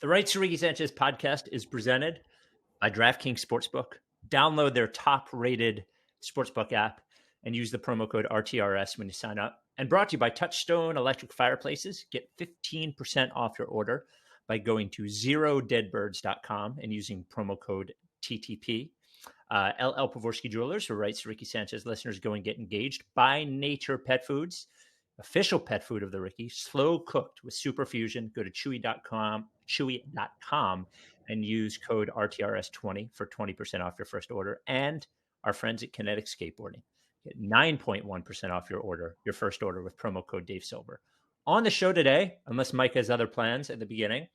The Rights to Ricky Sanchez podcast is presented by DraftKings Sportsbook. Download their top-rated Sportsbook app and use the promo code RTRS when you sign up. And brought to you by Touchstone Electric Fireplaces. Get 15% off your order by going to zerodeadbirds.com and using promo code TTP. LL Pavorsky Jewelers, for Rights to Ricky Sanchez listeners, go and get engaged. By Nature Pet Foods, official pet food of the Ricky, slow cooked with super fusion. Go to chewy.com and use code RTRS20 for 20% off your first order. And our friends at Kinetic Skateboarding get 9.1% off your first order with promo code Dave Silver. On the show today, unless Mike has other plans at the beginning,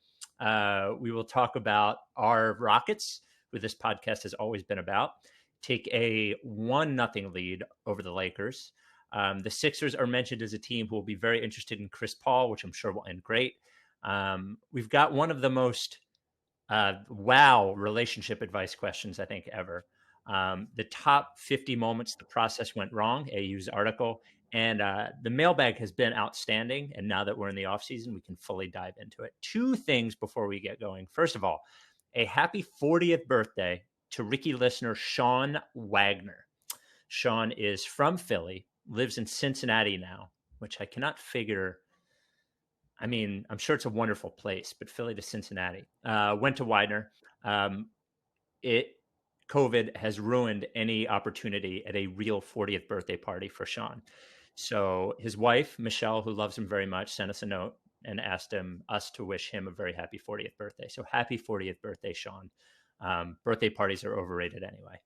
we will talk about our Rockets, who this podcast has always been about, take a 1-0 lead over the Lakers. The Sixers are mentioned as a team who will be very interested in Chris Paul, which I'm sure will end great. We've got one of the most wow relationship advice questions I think ever. The top 50 moments the process went wrong, AU's article, and the mailbag has been outstanding. And now that we're in the off season, we can fully dive into it. Two things before we get going. First of all, a happy 40th birthday to Ricky listener Sean Wagner. Sean is from Philly, lives in Cincinnati now, which I cannot figure. I mean, I'm sure it's a wonderful place, but Philly to Cincinnati. Went to Widener. COVID has ruined any opportunity at a real 40th birthday party for Sean. So his wife, Michelle, who loves him very much, sent us a note and asked us to wish him a very happy 40th birthday. So happy 40th birthday, Sean. Birthday parties are overrated anyway.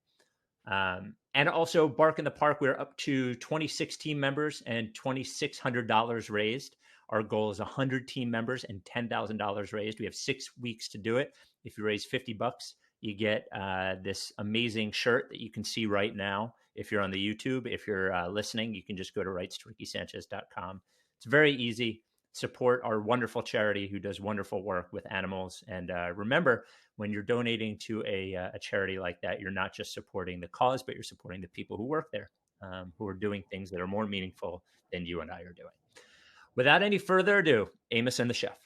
And also Bark in the Park, we're up to 26 team members and $2,600 raised. Our goal is 100 team members and $10,000 raised. We have 6 weeks to do it. If you raise $50, you get this amazing shirt that you can see right now. If you're on the YouTube, if you're listening, you can just go to rightstoRickySanchez.com. It's very easy. Support our wonderful charity who does wonderful work with animals. And remember, when you're donating to a charity like that, you're not just supporting the cause, but you're supporting the people who work there, who are doing things that are more meaningful than you and I are doing. Without any further ado, Amos and the Chef.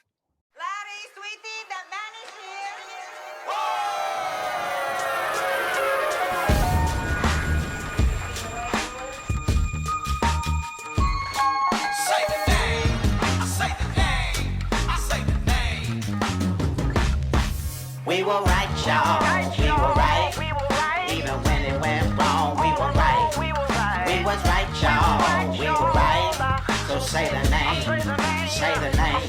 We were right, y'all. We were right. Even when it went wrong, we were right. We was right, y'all. We were right. So say the name. Say the name.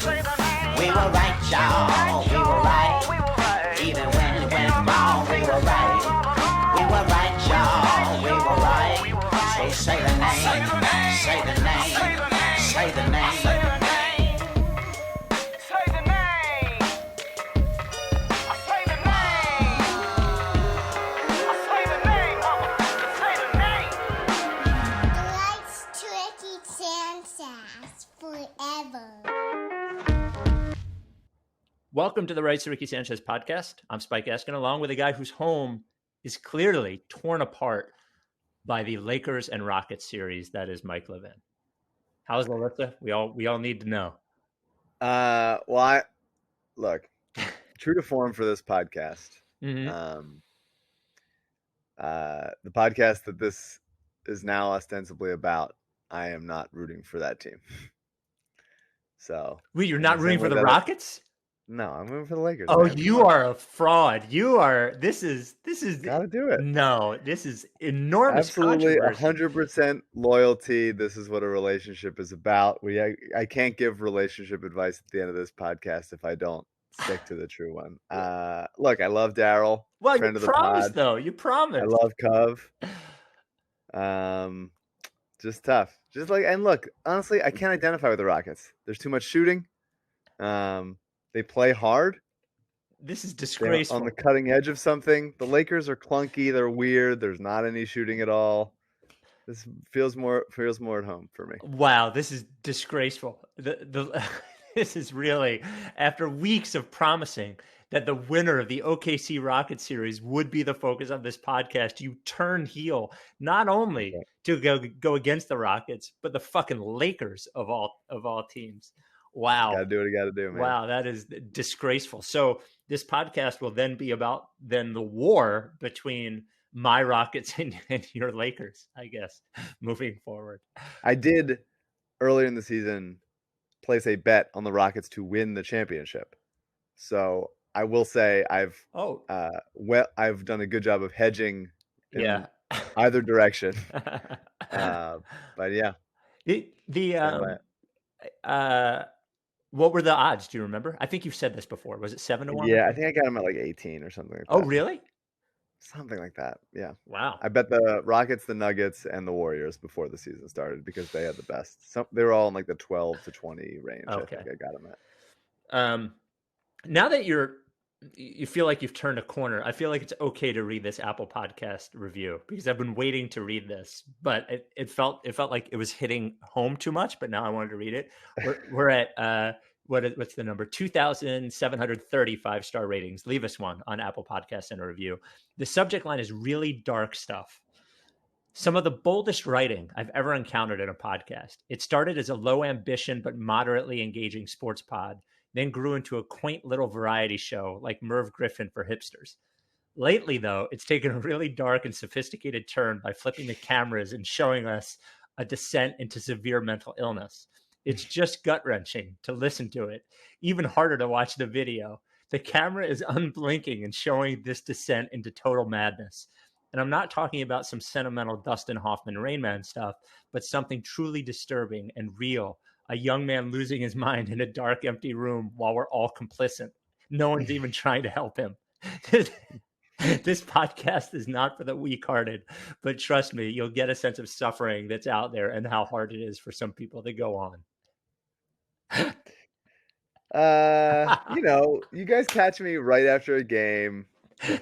We were right, y'all. We were right. Even when it went wrong, we were right. We were right, y'all. We were right. So say the name. Say the name. Say the name. Welcome to the Rights to Ricky Sanchez podcast. I'm Spike Eskin, along with a guy whose home is clearly torn apart by the Lakers and Rockets series. That is Mike Levin. How's Larissa? We all need to know. Look, true to form for this podcast. Mm-hmm. The podcast that this is now ostensibly about, I am not rooting for that team. So wait, you're not rooting for the Rockets? No, I'm rooting for the Lakers. Oh, man. you are a fraud. You are. This is. Gotta do it. No, this is enormous. Absolutely, 100% loyalty. This is what a relationship is about. I can't give relationship advice at the end of this podcast if I don't stick to the true one. Look, I love Daryl. Well, friend you of the promised, pod. though. You promised. I love Cove. Just tough. And look, honestly, I can't identify with the Rockets. There's too much shooting. They play hard. This is disgraceful. They're on the cutting edge of something. The Lakers are clunky. They're weird. There's not any shooting at all. This feels more at home for me. Wow, this is disgraceful. This is really, after weeks of promising that the winner of the OKC Rockets series would be the focus of this podcast, you turn heel, not only to go against the Rockets, but the fucking Lakers of all teams. Wow. Gotta do what you gotta do, man. Wow, that is disgraceful. So this podcast will then be about the war between my Rockets and your Lakers, I guess, moving forward. I did earlier in the season place a bet on the Rockets to win the championship. So I will say I've done a good job of hedging in either direction. But yeah. What were the odds? Do you remember? I think you've said this before. Was it 7-1? Yeah, I think I got them at like 18 or something like that. Oh, really? Something like that. Yeah. Wow. I bet the Rockets, the Nuggets, and the Warriors before the season started because they had the best. They were all in like the 12 to 20 range. Okay. I think I got them at. Now that you feel like you've turned a corner, I feel like it's okay to read this Apple Podcast review because I've been waiting to read this, but it felt like it was hitting home too much. But now I wanted to read it. We're at what's the number? 2,735 star ratings. Leave us one on Apple Podcasts and a review. The subject line is really dark stuff. Some of the boldest writing I've ever encountered in a podcast. It started as a low ambition but moderately engaging sports pod, then grew into a quaint little variety show like Merv Griffin for hipsters. Lately, though, it's taken a really dark and sophisticated turn by flipping the cameras and showing us a descent into severe mental illness. It's just gut-wrenching to listen to it, even harder to watch the video. The camera is unblinking and showing this descent into total madness. And I'm not talking about some sentimental Dustin Hoffman Rain Man stuff, but something truly disturbing and real. A young man losing his mind in a dark, empty room while we're all complicit. No one's even trying to help him. This podcast is not for the weak-hearted, but trust me, you'll get a sense of suffering that's out there and how hard it is for some people to go on. You guys catch me right after a game. I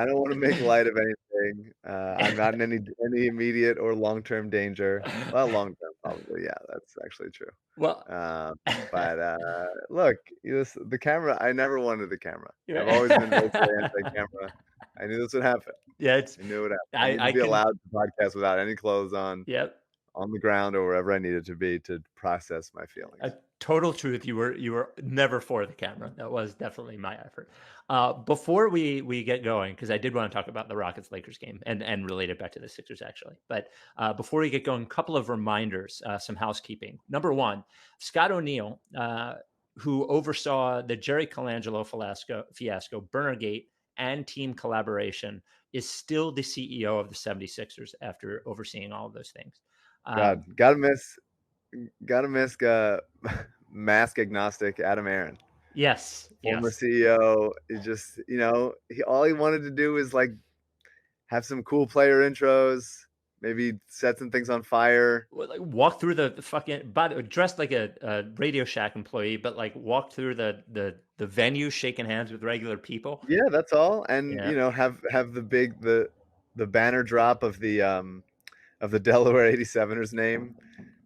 don't want to make light of anything. I'm not in any immediate or long-term danger. Well, long-term probably. Yeah, that's actually true. Well, but look, the camera. I never wanted the camera. I've always been vocally anti-camera. I knew this would happen. Yeah, I knew it would happen. I need to be allowed to podcast without any clothes on. Yep. On the ground or wherever I needed to be to process my feelings. Total truth. You were never for the camera. That was definitely my effort. Before we get going, because I did want to talk about the Rockets-Lakers game and relate it back to the Sixers actually. But before we get going, a couple of reminders, some housekeeping. Number one, Scott O'Neill, who oversaw the Jerry Colangelo fiasco, Burnergate, and team collaboration, is still the CEO of the 76ers after overseeing all of those things. Gotta miss mask agnostic Adam Aaron. Yes. Former CEO. He just, all he wanted to do is like have some cool player intros, maybe set some things on fire. Like walk through the fucking, dressed like a Radio Shack employee, but like walk through the venue, shaking hands with regular people. Yeah, that's all. And have the banner drop of the Delaware 87ers name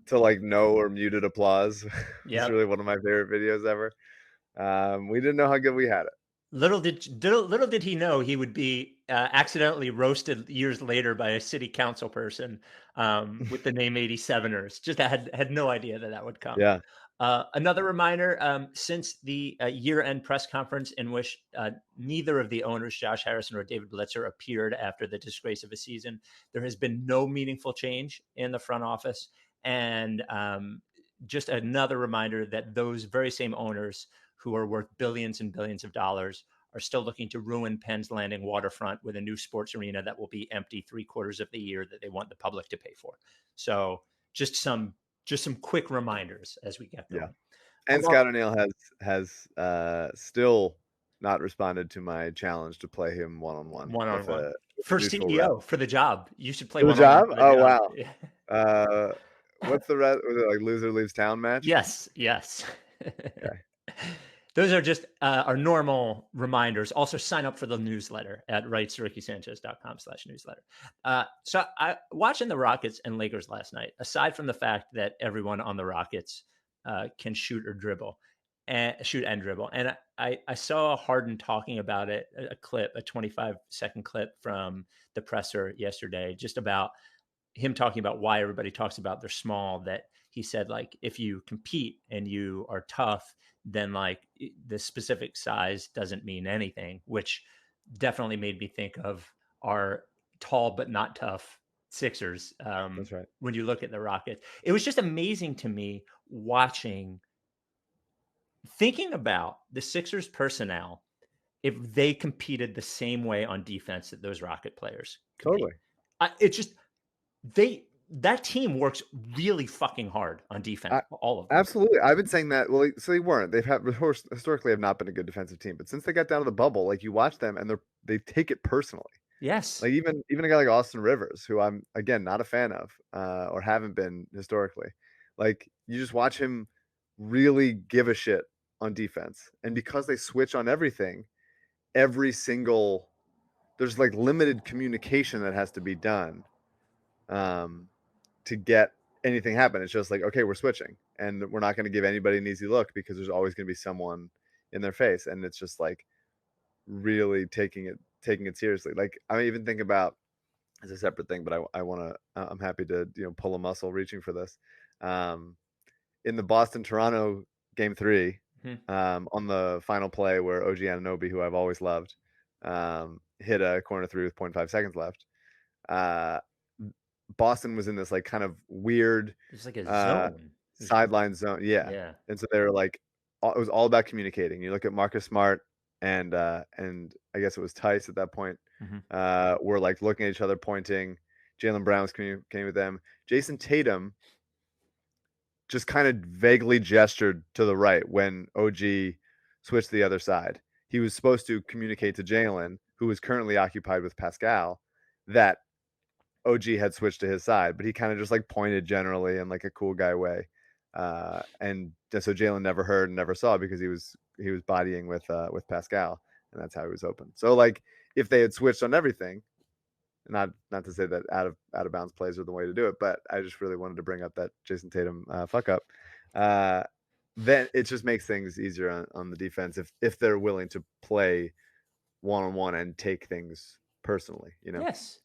to like no or muted applause. It's really one of my favorite videos ever. We didn't know how good we had it. Little did he know he would be accidentally roasted years later by a city council person with the name 87ers. Just had no idea that would come. Yeah. Another reminder, since the year-end press conference in which neither of the owners, Josh Harrison or David Blitzer, appeared after the disgrace of a season, there has been no meaningful change in the front office. And just another reminder that those very same owners who are worth billions and billions of dollars are still looking to ruin Penn's Landing waterfront with a new sports arena that will be empty 3/4 of the year that they want the public to pay for. So just some quick reminders as we get going. Yeah. And Scott O'Neill has still not responded to my challenge to play him one-on-one. For CEO, for the job. You should play one-on-one. For the job? Wow. Yeah. What's the rest? Was it like loser leaves town match? Yes. Okay. Those are just our normal reminders. Also sign up for the newsletter at rightstoRickySanchez.com/newsletter. So I watching the Rockets and Lakers last night, aside from the fact that everyone on the Rockets can shoot and dribble. And I saw Harden talking about it, a 25-second clip from the presser yesterday, just about him talking about why everybody talks about they're small, that he said, like, if you compete and you are tough, then like the specific size doesn't mean anything, which definitely made me think of our tall but not tough Sixers. That's right. When you look at the Rockets, it was just amazing to me watching, thinking about the Sixers personnel if they competed the same way on defense that those Rocket players compete. Totally. It's just that team works really fucking hard on defense. All of them. Absolutely. I've been saying that. Well, so they weren't. Historically have not been a good defensive team, but since they got down to the bubble, like you watch them and they take it personally. Yes. Like even a guy like Austin Rivers, who I'm again not a fan of, or haven't been historically. Like you just watch him really give a shit on defense, and because they switch on everything, there's like limited communication that has to be done, to get anything happen. It's just like, okay, we're switching, and we're not going to give anybody an easy look because there's always going to be someone in their face, and it's just like really taking it seriously. Like I even think about, as a separate thing, but I want to, I'm happy to pull a muscle reaching for this. In the Boston Toronto game 3, on the final play where OG Anunoby, who I've always loved, hit a corner 3 with 0.5 seconds left. Boston was in this like kind of weird, it's like a zone, sideline zone. Yeah. And so they were like, it was all about communicating. You look at Marcus Smart and I guess it was Tice at that point, were like looking at each other, pointing. Jaylen Brown was communicating with them. Jason Tatum just kind of vaguely gestured to the right when OG switched to the other side. He was supposed to communicate to Jaylen, who was currently occupied with Pascal, that OG had switched to his side, but he kind of just like pointed generally in like a cool guy way. And so Jaylen never heard and never saw because he was bodying with Pascal, and that's how he was open. So like if they had switched on everything, not to say that out of bounds plays are the way to do it, but I just really wanted to bring up that Jason Tatum fuck up. Then it just makes things easier on the defense if they're willing to play one-on-one and take things personally. Yes.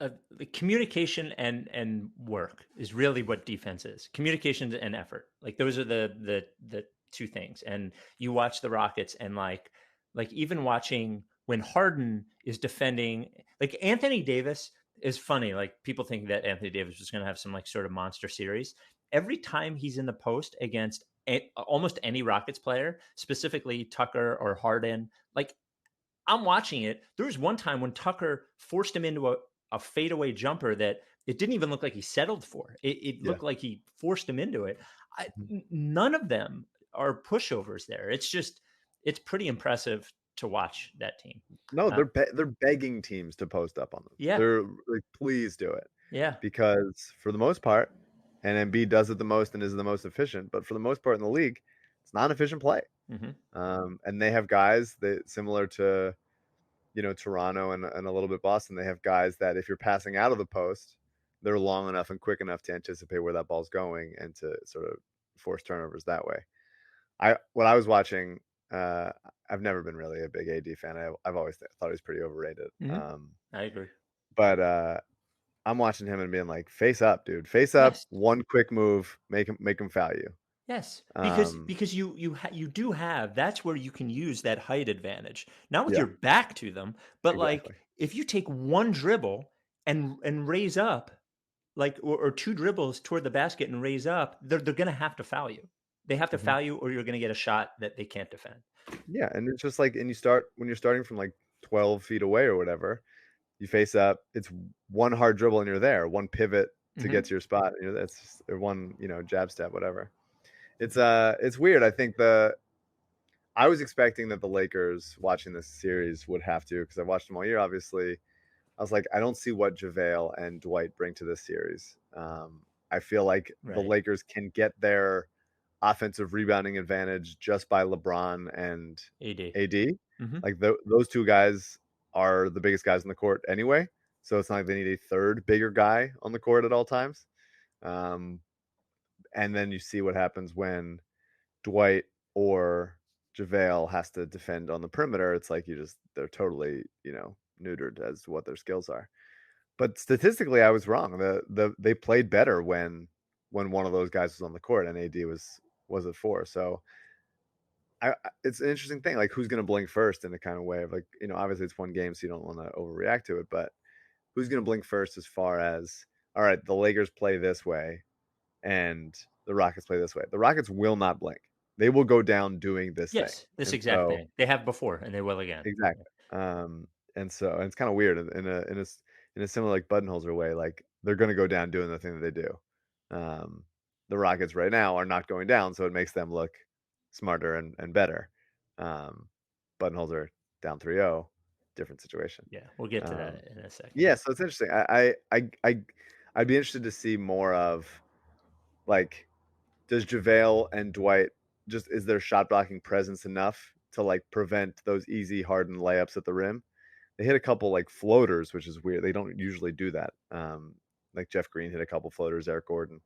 The communication and work is really what defense is. Communication and effort. Like those are the two things. And you watch the Rockets and like even watching when Harden is defending, like Anthony Davis is funny. Like people think that Anthony Davis was going to have some like sort of monster series. Every time he's in the post against almost any Rockets player, specifically Tucker or Harden, like I'm watching it. There was one time when Tucker forced him into a fadeaway jumper that it didn't even look like he settled for. It looked like he forced him into it. None of them are pushovers there. It's pretty impressive to watch that team. No, they're begging teams to post up on them. Yeah. They're like, please do it. Yeah. Because for the most part, and Embiid does it the most and is the most efficient, but for the most part in the league, it's not an efficient play. And they have guys that similar to, Toronto and a little bit Boston, they have guys that if you're passing out of the post, they're long enough and quick enough to anticipate where that ball's going and to sort of force turnovers that way. What I was watching, I've never been really a big AD fan. I've always thought he was pretty overrated. I agree. But I'm watching him and being like, face up, dude. Face up, one quick move, make him foul you. Yes, because you do have, that's where you can use that height advantage. Not with your back to them, but like if you take one dribble and raise up, like or two dribbles toward the basket and raise up, they're going to have to foul you. They have to foul you, or you're going to get a shot that they can't defend. Yeah, and it's just like, when you're starting from like 12 feet away or whatever, you face up. It's one hard dribble and you're there. One pivot to get to your spot. That's one jab step, whatever. It's weird. I think I was expecting that the Lakers watching this series would have to, because I've watched them all year, obviously. I was like, I don't see what JaVale and Dwight bring to this series. I feel like the Lakers can get their offensive rebounding advantage just by LeBron and AD. Like those two guys are the biggest guys on the court anyway. So it's not like they need a third bigger guy on the court at all times. And then you see what happens when Dwight or JaVale has to defend on the perimeter. It's like they're totally, neutered as to what their skills are. But statistically, I was wrong. They played better when one of those guys was on the court and AD was at 4. So it's an interesting thing. Like, who's going to blink first in a kind of way of like, obviously it's one game, so you don't want to overreact to it. But who's going to blink first as far as, all right, the Lakers play this way and the Rockets play this way. The Rockets will not blink. They will go down doing this thing. Yes, this And exact so thing. They have before, and they will again. exactly. And so and it's kind of weird in a similar like Budenholzer way. Like, they're going to go down doing the thing that they do. Um, the Rockets right now are not going down, so it makes them look smarter and better. Budenholzer down 3-0, different situation. Yeah, we'll get to Um, that in a second. yeah, so it's interesting. I'd be interested to see more of, like, does JaVale and Dwight is their shot blocking presence enough to like prevent those easy Harden layups at the rim? They hit a couple like floaters, which is weird. They don't usually do that. Like Jeff Green hit a couple floaters, Eric Gordon.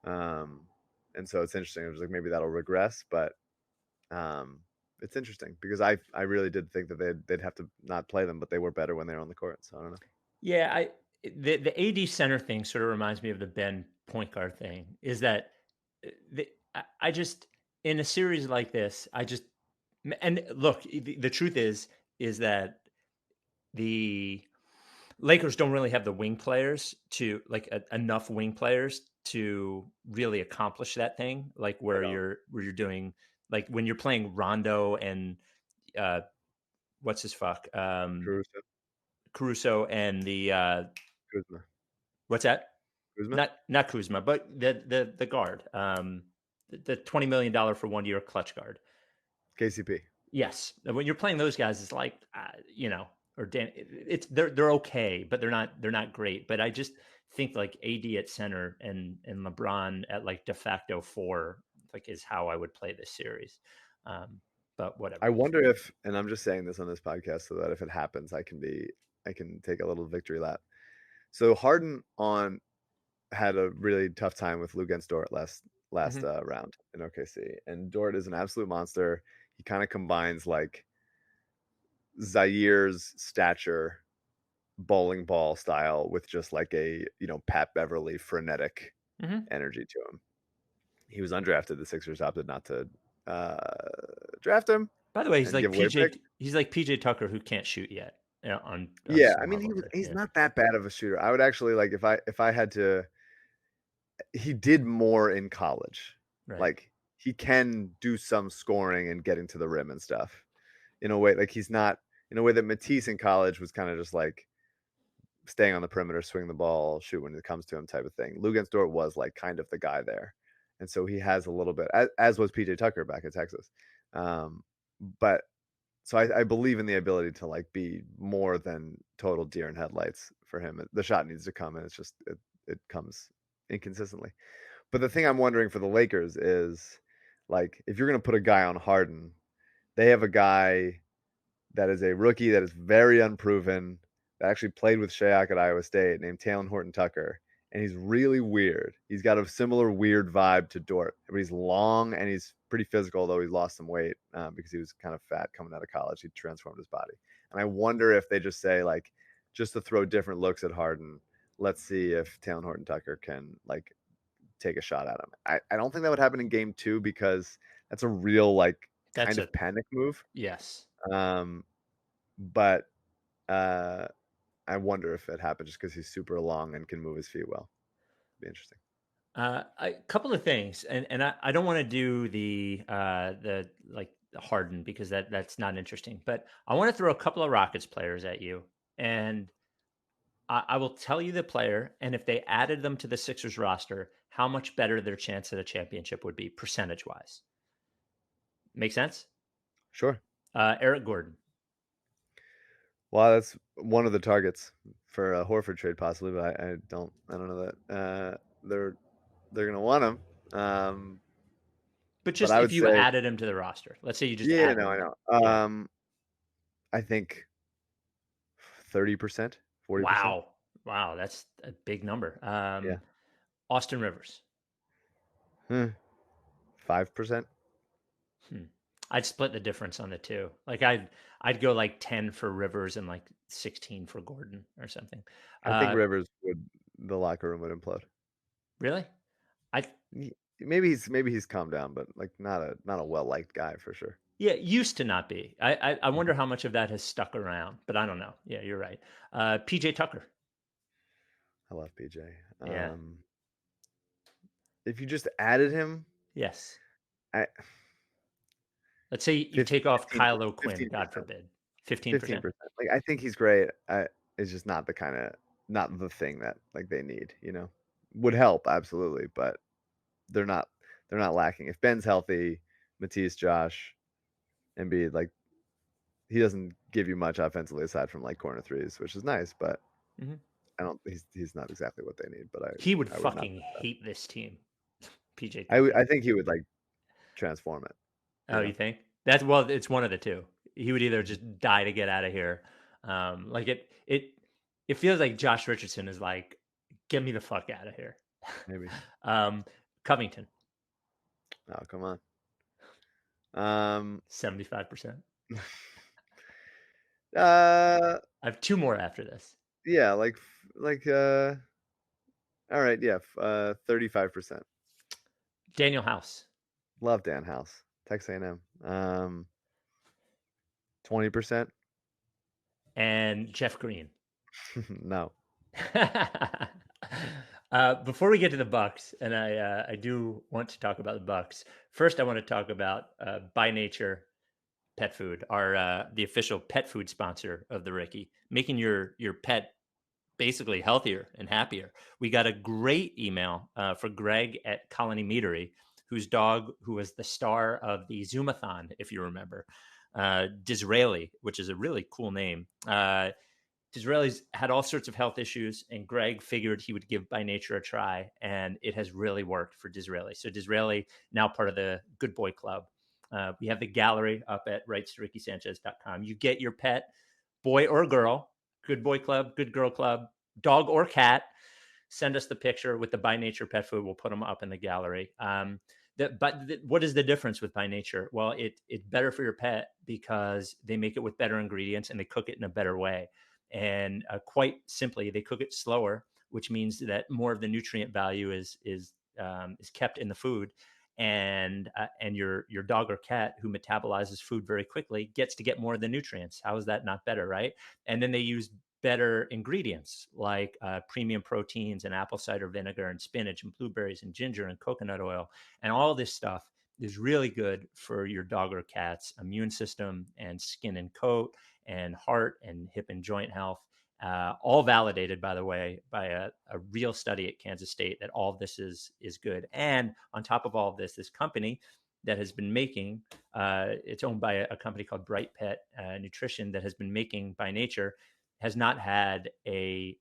And so it's interesting. It was like maybe that'll regress, but it's interesting because I really did think that they'd have to not play them, but they were better when they were on the court. So I don't know. Yeah, the AD center thing sort of reminds me of the Ben point guard thing. Is that I just, in a series like this, and look, the truth is that the Lakers don't really have the wing players to like enough wing players to really accomplish that thing. Like where you're doing, like when you're playing Rondo and uh, what's his fuck Caruso, Caruso and the Kuzma, what's that? Kuzma, Not Kuzma, but the guard, the $20 million for 1 year clutch guard. KCP. Yes, when you're playing those guys, it's like or Dan. They're okay, but they're not great. But I just think like AD at center and LeBron at like de facto 4, like is how I would play this series. But whatever. I wonder if, and I'm just saying this on this podcast so that if it happens, I can take a little victory lap. So Harden had a really tough time with Lou against Dort last Mhm. round in OKC, and Dort is an absolute monster. He kind of combines like Zaire's stature, bowling ball style, with just like a Pat Beverly frenetic Mhm. energy to him. He was undrafted. The Sixers opted not to uh, draft him By the way, and give away a pick. He's like PJ Tucker who can't shoot yet on Yeah, I some mean level. he's Yeah, not that bad of a shooter. I would actually like if I had to. He did more in college. right. Like, he can do some scoring and getting to the rim and stuff in a way like he's not in a way that Matisse in college was kind of just like staying on the perimeter, swing the ball, shoot when it comes to him type of thing. Lugens Dort was like kind of the guy there, and so he has a little bit, as was PJ Tucker back in Texas. But so I believe in the ability to like be more than total deer in headlights for him. The shot needs to come, and it's just it comes inconsistently. But the thing I'm wondering for the Lakers is, like, if you're going to put a guy on Harden, they have a guy that is a rookie that is very unproven, that actually played with Shaq at Iowa State, named Talen Horton-Tucker. And he's really weird. He's got a similar weird vibe to Dort. But he's long and he's pretty physical, though he's lost some weight because he was kind of fat coming out of college. He transformed his body. And I wonder if they just say, like, just to throw different looks at Harden, let's see if Talen Horton-Tucker can, like, take a shot at him. I don't think that would happen in game 2 because that's a real, like, That's kind a of panic move. yes. But I wonder if it happened just because he's super long and can move his feet well. Be interesting. A couple of things, and I don't want to do the like Harden because that's not interesting. But I want to throw a couple of Rockets players at you, and I will tell you the player, and if they added them to the Sixers roster, how much better their chance at a championship would be percentage wise. Make sense? Sure. Eric Gordon. Well, that's one of the targets for a Horford trade, possibly, but I don't know that they're gonna want him. But But just I if would you say, added him to the roster, let's say you just yeah, added no, I him. know. Yeah. I think 30%, 40%. Wow. Wow. That's a big number. Yeah, Austin Rivers. 5%. Hmm. I'd split the difference on the two. Like I'd go like 10 for Rivers and like 16 for Gordon or something. I think Rivers the locker room would implode. Really? I Maybe he's calmed down, but like not a well liked guy for sure. Yeah, used to not be. I wonder how much of that has stuck around, but I don't know. Yeah, you're right. PJ Tucker. I love PJ. Yeah. If you just added him, Yes. I Let's say you 15, take off 15, Kyle O'Quinn, 15%. God forbid. 15%. 15%. Like I think he's great. It's just not the thing that like they need, Would help absolutely, but they're not lacking. If Ben's healthy, Matisse, Josh, Embiid, like he doesn't give you much offensively aside from like corner threes, which is nice, but Mhm. I don't he's not exactly what they need, but He would I would not fucking hate this team. PJ I Tucker. I think he would like transform it. Oh, you think? It's one of the two. He would either just die to get out of here. Like it feels like Josh Richardson is like, get me the fuck out of here. Maybe. Covington. Oh, come on. 75%. I have two more after this. Yeah, like all right, yeah, 35%. Daniel House. Love Dan House. Texas A&M. 20%. And Jeff Green. No. Before we get to the Bucks, and I do want to talk about the Bucks. First, I want to talk about By Nature Pet Food, the official pet food sponsor of the Ricky, making your pet basically healthier and happier. We got a great email for Greg at Colony Meadery, whose dog, who was the star of the Zoomathon, if you remember, Disraeli, which is a really cool name. Disraeli's had all sorts of health issues, and Greg figured he would give By Nature a try, and it has really worked for Disraeli. So Disraeli, now part of the Good Boy Club. We have the gallery up at rightstoRickySanchez.com. You get your pet, boy or girl, Good Boy Club, Good Girl Club, dog or cat. Send us the picture with the By Nature pet food. We'll put them up in the gallery. What is the difference with By Nature? Well, it's better for your pet because they make it with better ingredients and they cook it in a better way. And quite simply, they cook it slower, which means that more of the nutrient value is kept in the food. And your dog or cat who metabolizes food very quickly gets to get more of the nutrients. How is that not better, right? And then they use better ingredients like premium proteins and apple cider vinegar and spinach and blueberries and ginger and coconut oil. And all this stuff is really good for your dog or cat's immune system and skin and coat and heart and hip and joint health. All validated, by the way, by a real study at Kansas State that all of this is good. And on top of all of this, this company that has been making, it's owned by a company called Bright Pet Nutrition that has been making By Nature, has not had a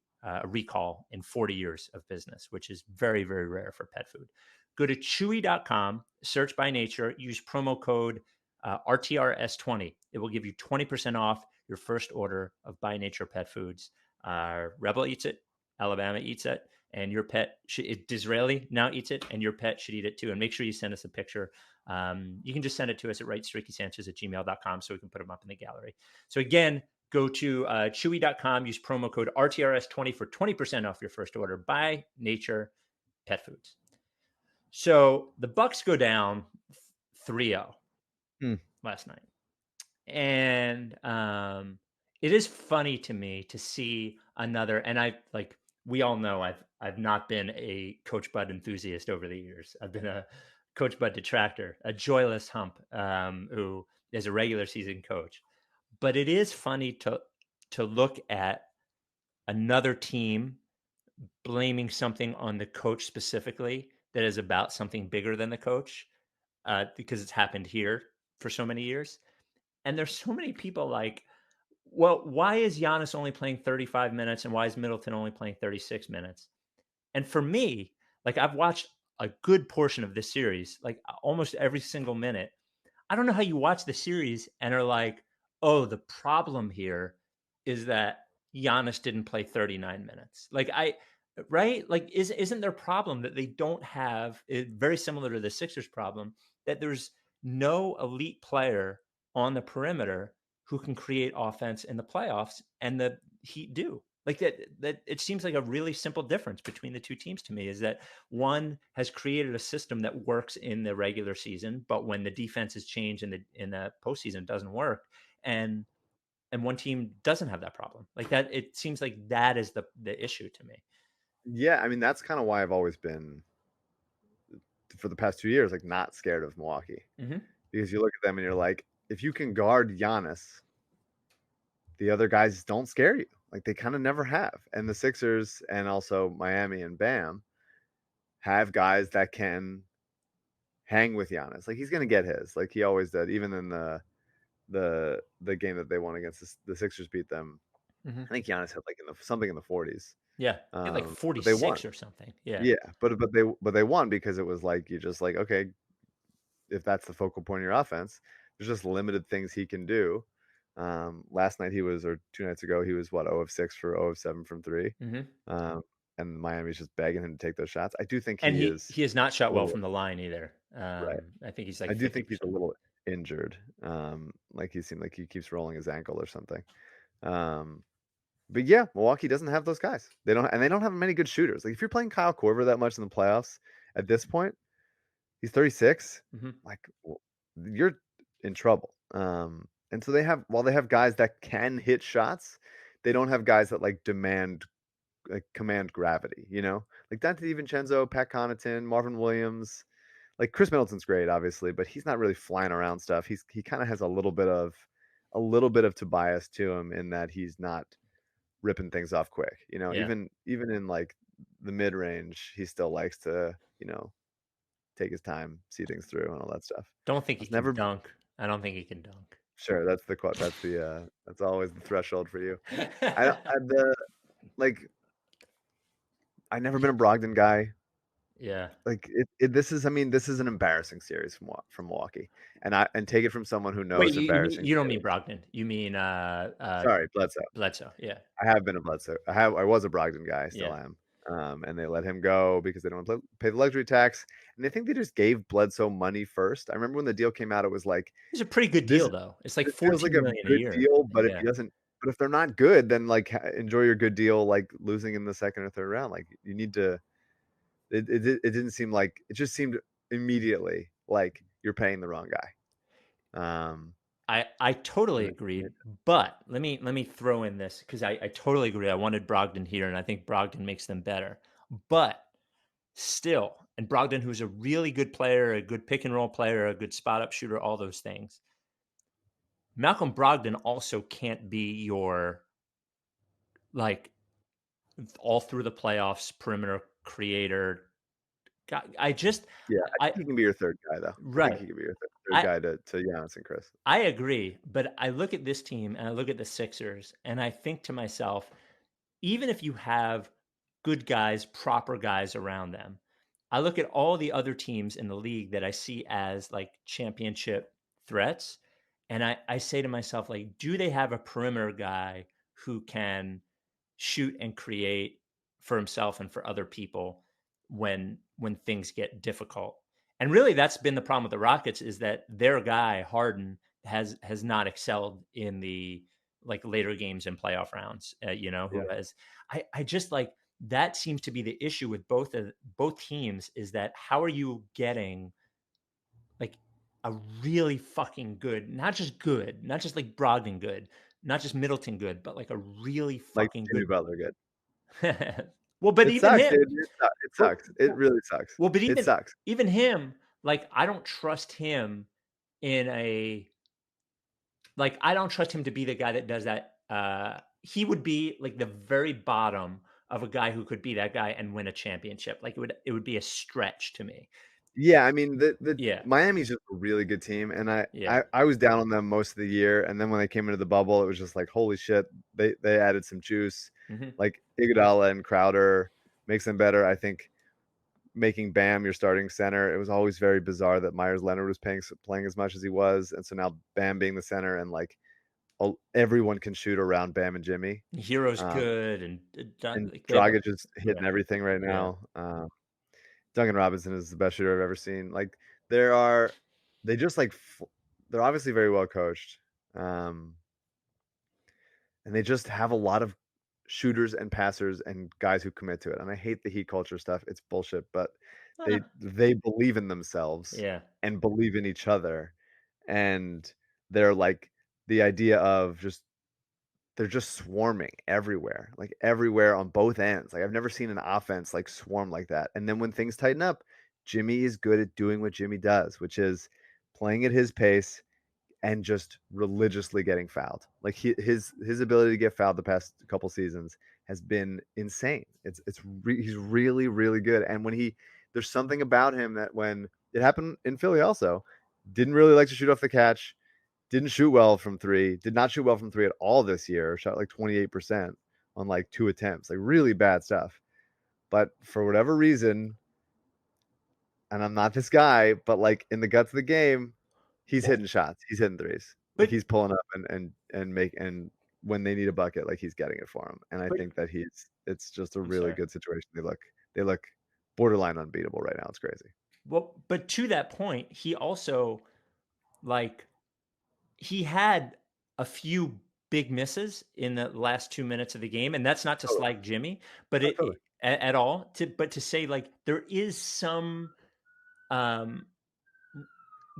recall in 40 years of business, which is very, very rare for pet food. Go to chewy.com, search By Nature, use promo code RTRS20. It will give you 20% off your first order of By Nature pet foods. Rebel eats it, Alabama eats it, and your pet, Disraeli now eats it, and your pet should eat it too. And make sure you send us a picture. You can just send it to us at rightstoRickySanchez@gmail.com so we can put them up in the gallery. So again, go to chewy.com, use promo code RTRS20 for 20% off your first order. By Nature pet foods. So the Bucks go down 3-0 last night. And it is funny to me to see another, and we all know I've not been a Coach Bud enthusiast over the years. I've been a Coach Bud detractor, a joyless hump who is a regular season coach. But it is funny to look at another team blaming something on the coach specifically that is about something bigger than the coach, because it's happened here for so many years. And there's so many people like, well, why is Giannis only playing 35 minutes and why is Middleton only playing 36 minutes? And for me, like I've watched a good portion of this series, like almost every single minute. I don't know how you watch the series and are like, oh, the problem here is that Giannis didn't play 39 minutes. Right? Like, isn't their problem that they don't have, very similar to the Sixers problem, that there's no elite player on the perimeter who can create offense in the playoffs, and the Heat do. Like that it seems like a really simple difference between the two teams to me is that one has created a system that works in the regular season, but when the defense is changed in the postseason, it doesn't work. And one team doesn't have that problem. Like that, it seems like that is the issue to me. Yeah, I mean that's kind of why I've always been, for the past 2 years, like not scared of Milwaukee, because you look at them and you're like, if you can guard Giannis, the other guys don't scare you. Like they kind of never have. And the Sixers and also Miami and Bam have guys that can hang with Giannis. Like he's gonna get his, like he always did, even in the game that they won against the Sixers beat them. I think Giannis had like something in the 40s. Yeah, like But they won. 46 or something. Yeah, Yeah, but they won because it was like you just like, okay, if that's the focal point of your offense, there's just limited things he can do. Last night or 2 nights ago, he was what, 0 of 6 for 0 of 7 from 3. And Miami's just begging him to take those shots. I do think and he he has not shot well little, from the line either. right. I think he's like I do think 50%. he's a little injured. Like he seemed like he keeps rolling his ankle or something. But yeah, Milwaukee doesn't have those guys. They don't have many good shooters. Like if you're playing Kyle Korver that much in the playoffs at this point, he's 36. Like you're in trouble. And so while they have guys that can hit shots, they don't have guys that like command gravity, like Dante DiVincenzo, Pat Connaughton, Marvin Williams. Like Chris Middleton's great, obviously, but he's not really flying around stuff. He kind of has a little bit of Tobias to him in that he's not ripping things off quick. Yeah. Even in like the mid range, he still likes to, take his time, see things through, and all that stuff. Don't think he can dunk. I don't think he can dunk. Sure, that's that's always the threshold for you. I've never been a Brogdon guy. Yeah. Like this is an embarrassing series from Milwaukee, and take it from someone who knows. Wait, embarrassing. You don't mean Brogdon. You mean sorry, Bledsoe. Bledsoe, yeah. I have been a Bledsoe. I was a Brogdon guy. I still am. And they let him go because they don't want to pay the luxury tax, and I think they just gave Bledsoe money first. I remember when the deal came out, it was like it's a pretty good deal though. It's like $14 million a year. Deal, but if he doesn't. But if they're not good, then like enjoy your good deal, like losing in the second or third round. Like you need to. It didn't seem like it just seemed immediately like you're paying the wrong guy. I totally agree, but let me throw in this because I totally agree. I wanted Brogdon here, and I think Brogdon makes them better. But still, and Brogdon, who's a really good player, a good pick and roll player, a good spot up shooter, all those things. Malcolm Brogdon also can't be your like all through the playoffs perimeter creator. I think he can be your third guy though. Right, I think he can be your third guy to Giannis and Chris. I agree, but I look at this team and I look at the Sixers and I think to myself, even if you have good guys, proper guys around them, I look at all the other teams in the league that I see as like championship threats, and I say to myself, like, do they have a perimeter guy who can shoot and create for himself and for other people when things get difficult? And really that's been the problem with the Rockets, is that their guy Harden has not excelled in the like later games and playoff rounds, I just like that seems to be the issue with both teams, is that how are you getting like a really fucking good, not just like Brogdon good, not just Middleton good, but like a really fucking like Jimmy good Butler good. Well, but it even sucks, him, dude. It sucks. It really sucks. Well, but it sucks. Even him, like I don't trust him I don't trust him to be the guy that does that. He would be like the very bottom of a guy who could be that guy and win a championship. Like it would be a stretch to me. Yeah, I mean Miami's just a really good team, and I was down on them most of the year, and then when they came into the bubble, it was just like, holy shit, they added some juice. Like Iguodala and Crowder makes them better. I think making Bam your starting center, it was always very bizarre that Myers Leonard was playing as much as he was, and so now Bam being the center and like everyone can shoot around Bam and Jimmy. Hero's good, and Dragic is hitting everything right now. Duncan Robinson is the best shooter I've ever seen. Like there are they just like they're obviously very well coached, um, and they just have a lot of shooters and passers and guys who commit to it. And I hate the heat culture stuff; it's bullshit. But Uh, they believe in themselves yeah. and believe in each other, and they're like the idea of just they're just swarming everywhere, like everywhere on both ends. Like I've never seen an offense like swarm like that. And then when things tighten up, Jimmy is good at doing what Jimmy does, which is playing at his pace and just religiously getting fouled. Like his ability to get fouled the past couple seasons has been insane. He's really really good. And when there's something about him that when it happened in Philly also, didn't really like to shoot off the catch, didn't shoot well from three, did not shoot well from three at all this year, shot like 28% on like 2 attempts, like really bad stuff. But for whatever reason, and I'm not this guy, but like in the guts of the game, he's Well, hitting shots, he's hitting threes. Like but he's pulling up and when they need a bucket, like he's getting it for them. And I but think that it's just a I'm really sorry. good situation. They look borderline unbeatable right now. It's crazy. Well, but to that point, he also like he had a few big misses in the last 2 minutes of the game, and that's not to Totally. slag Jimmy, but Oh, totally. at all. But to say like um,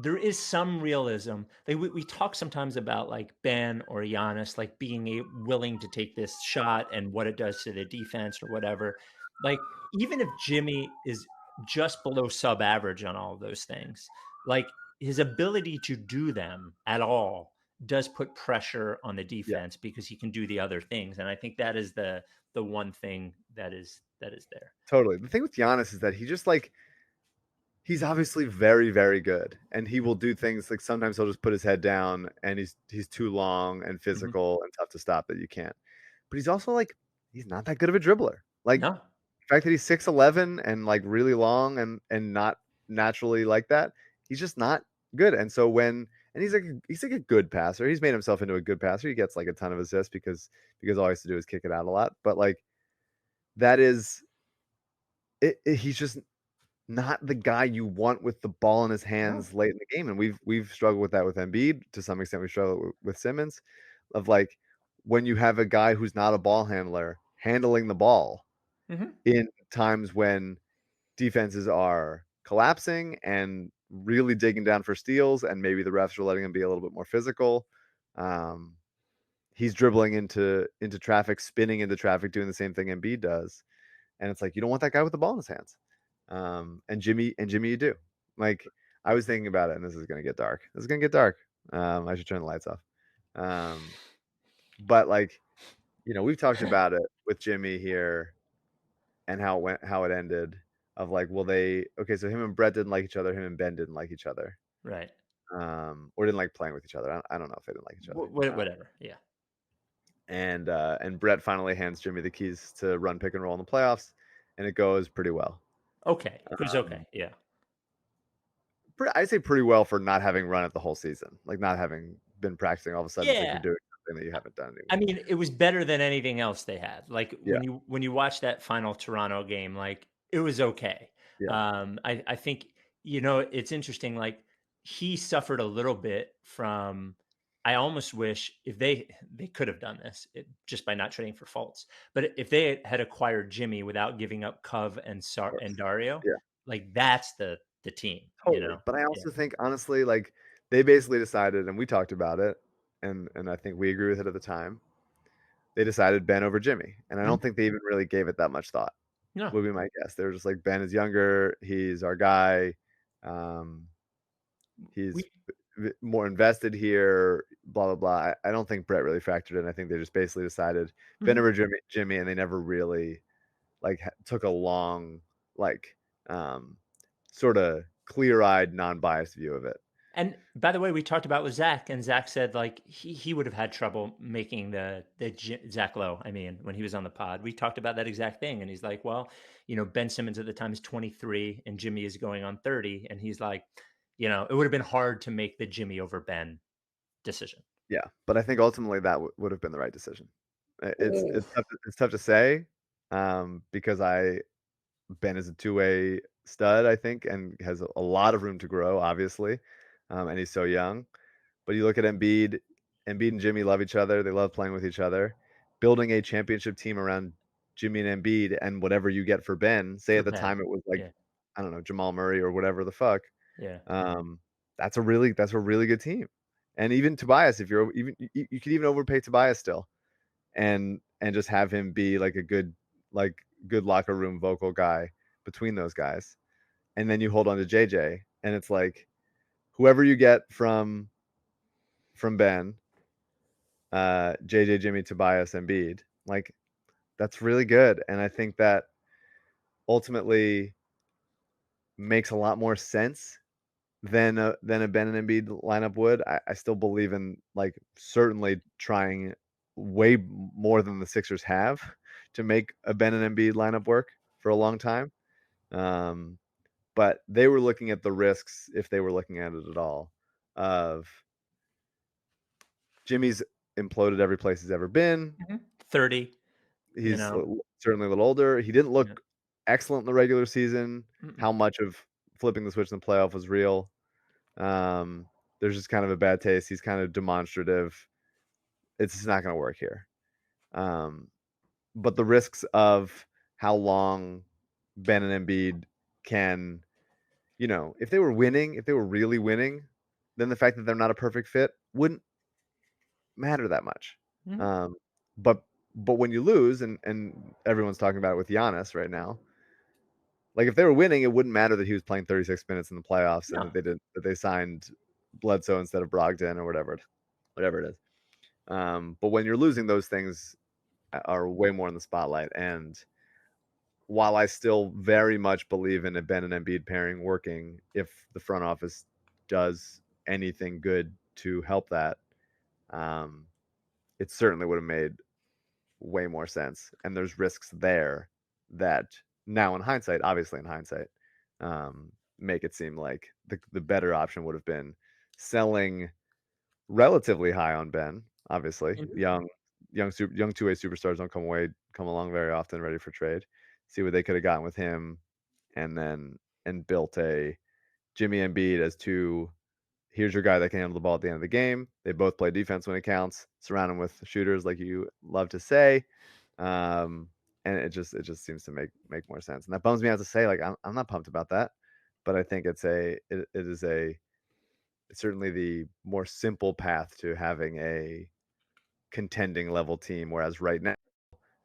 there is some realism. Like we talk sometimes about like Ben or Giannis, like being willing to take this shot and what it does to the defense or whatever. Like even if Jimmy is just below sub average on all of those things, like his ability to do them at all does put pressure on the Yeah, defense because he can do the other things. And I think that is the one thing that is there. totally. The thing with Giannis is that he just like he's obviously very, very good, and he will do things like sometimes he'll just put his head down, and he's too long and Mhm. physical and tough to stop that you can't. But he's also like he's not that good of a dribbler. Like No. the fact that he's 6'11" and like really long and not naturally like that, he's just not good. And so and he's like a good passer. He's made himself into a good passer. He gets like a ton of assists because all he has to do is kick it out a lot. But like that is he's just not the guy you want with the ball in his No. hands late in the game, and we've struggled with that with Embiid to some extent. We struggle with Simmons, of like when you have a guy who's not a ball handler handling the ball Mhm. in times when defenses are collapsing and really digging down for steals, and maybe the refs are letting him be a little bit more physical. Um, he's dribbling into traffic, spinning into traffic, doing the same thing Embiid does, and it's like you don't want that guy with the ball in his hands. And Jimmy, you do. Like I was thinking about it, and this is gonna get dark. This is gonna get dark. I should turn the lights off. Um, but like we've talked about it with Jimmy here and how it ended. Of like, well, okay, so him and Brett didn't like each other. Him and Ben didn't like each other. Right. Or didn't like playing with each other. I don't know if they didn't like each other. Whatever. Yeah. And Brett finally hands Jimmy the keys to run pick and roll in the playoffs, and it goes pretty well. Okay. It was okay. Um, Yeah. I say pretty well for not having run it the whole season, like not having been practicing. All of a sudden, it's like you're Yeah. doing something that you haven't done I anymore. mean, it was better than anything else they had. Like Yeah, when you watch that final Toronto game, like it was okay. yeah, I think it's interesting. Like he suffered a little bit from. I almost wish if they could have done this just by not trading for faults. But if they had acquired Jimmy without giving up Cove of And course. Dario, Yeah, like that's the team. totally. But I Yeah. also think honestly, like they basically decided, and we talked about it, and I think we agree with it at the time. They decided Ben over Jimmy, and I don't Mhm. think they even really gave it that much thought. No. Would be my guess. They were just like Ben is younger, he's our guy. Um, he's We. more invested here, blah blah blah. I don't think Brett really factored in. I think they just basically decided Ben Mhm. over Jimmy, and they never really like took a long like um, sort of clear-eyed, non-biased view of it. And by the way, we talked about with Zach, and Zach said like he would have had trouble making Zach Lowe. I mean, when he was on the pod, we talked about that exact thing, and he's like, well, Ben Simmons at the time is 23, and Jimmy is going on 30, and he's like, it would have been hard to make the Jimmy over Ben decision. Yeah, but I think ultimately that would have been the right decision. It's Oh. it's tough to say because Ben is a two-way stud, I think, and has a lot of room to grow, obviously. and he's so young. But you look at Embiid and Jimmy love each other. They love playing with each other. Building a championship team around Jimmy and Embiid and whatever you get for Ben, say For at the Ben. time it was like, Yeah. I don't know, Jamal Murray or whatever the fuck. Yeah. That's a really good team. And even Tobias, if you're even you could even overpay Tobias still and just have him be like a good locker room vocal guy between those guys. And then you hold on to JJ and it's like whoever you get from Ben, JJ, Jimmy, Tobias, Embiid, like that's really good. And I think that ultimately makes a lot more sense than a Ben and Embiid lineup would. I still believe in like certainly trying way more than the Sixers have to make a Ben and Embiid lineup work for a long time. But they were looking at the risks, if they were looking at it at all, of Jimmy's imploded every place he's ever been. 30, He's certainly a little older. He didn't look excellent in the regular season. How much of flipping the switch in the playoff was real? There's just kind of a bad taste. He's kind of demonstrative. It's just not going to work here. But the risks of how long Ben and Embiid can, if they were winning, if they were really winning, then the fact that they're not a perfect fit wouldn't matter that much. But when you lose, and everyone's talking about it with Giannis right now, like if they were winning, it wouldn't matter that he was playing 36 minutes in the playoffs and that they signed Bledsoe instead of Brogdon or whatever it is. But when you're losing, those things are way more in the spotlight. And while I still very much believe in a Ben and Embiid pairing working, if the front office does anything good to help that, it certainly would have made way more sense. And there's risks there that now obviously in hindsight, make it seem like the better option would have been selling relatively high on Ben. Obviously, young two-way superstars don't come along very often, ready for trade. See what they could have gotten with him, and built a Jimmy Embiid as two. Here's your guy that can handle the ball at the end of the game. They both play defense when it counts. Surround them with shooters, like you love to say. And it just seems to make more sense. And that bums me out to say, like I'm not pumped about that, but I think it's certainly the more simple path to having a contending level team. Whereas right now,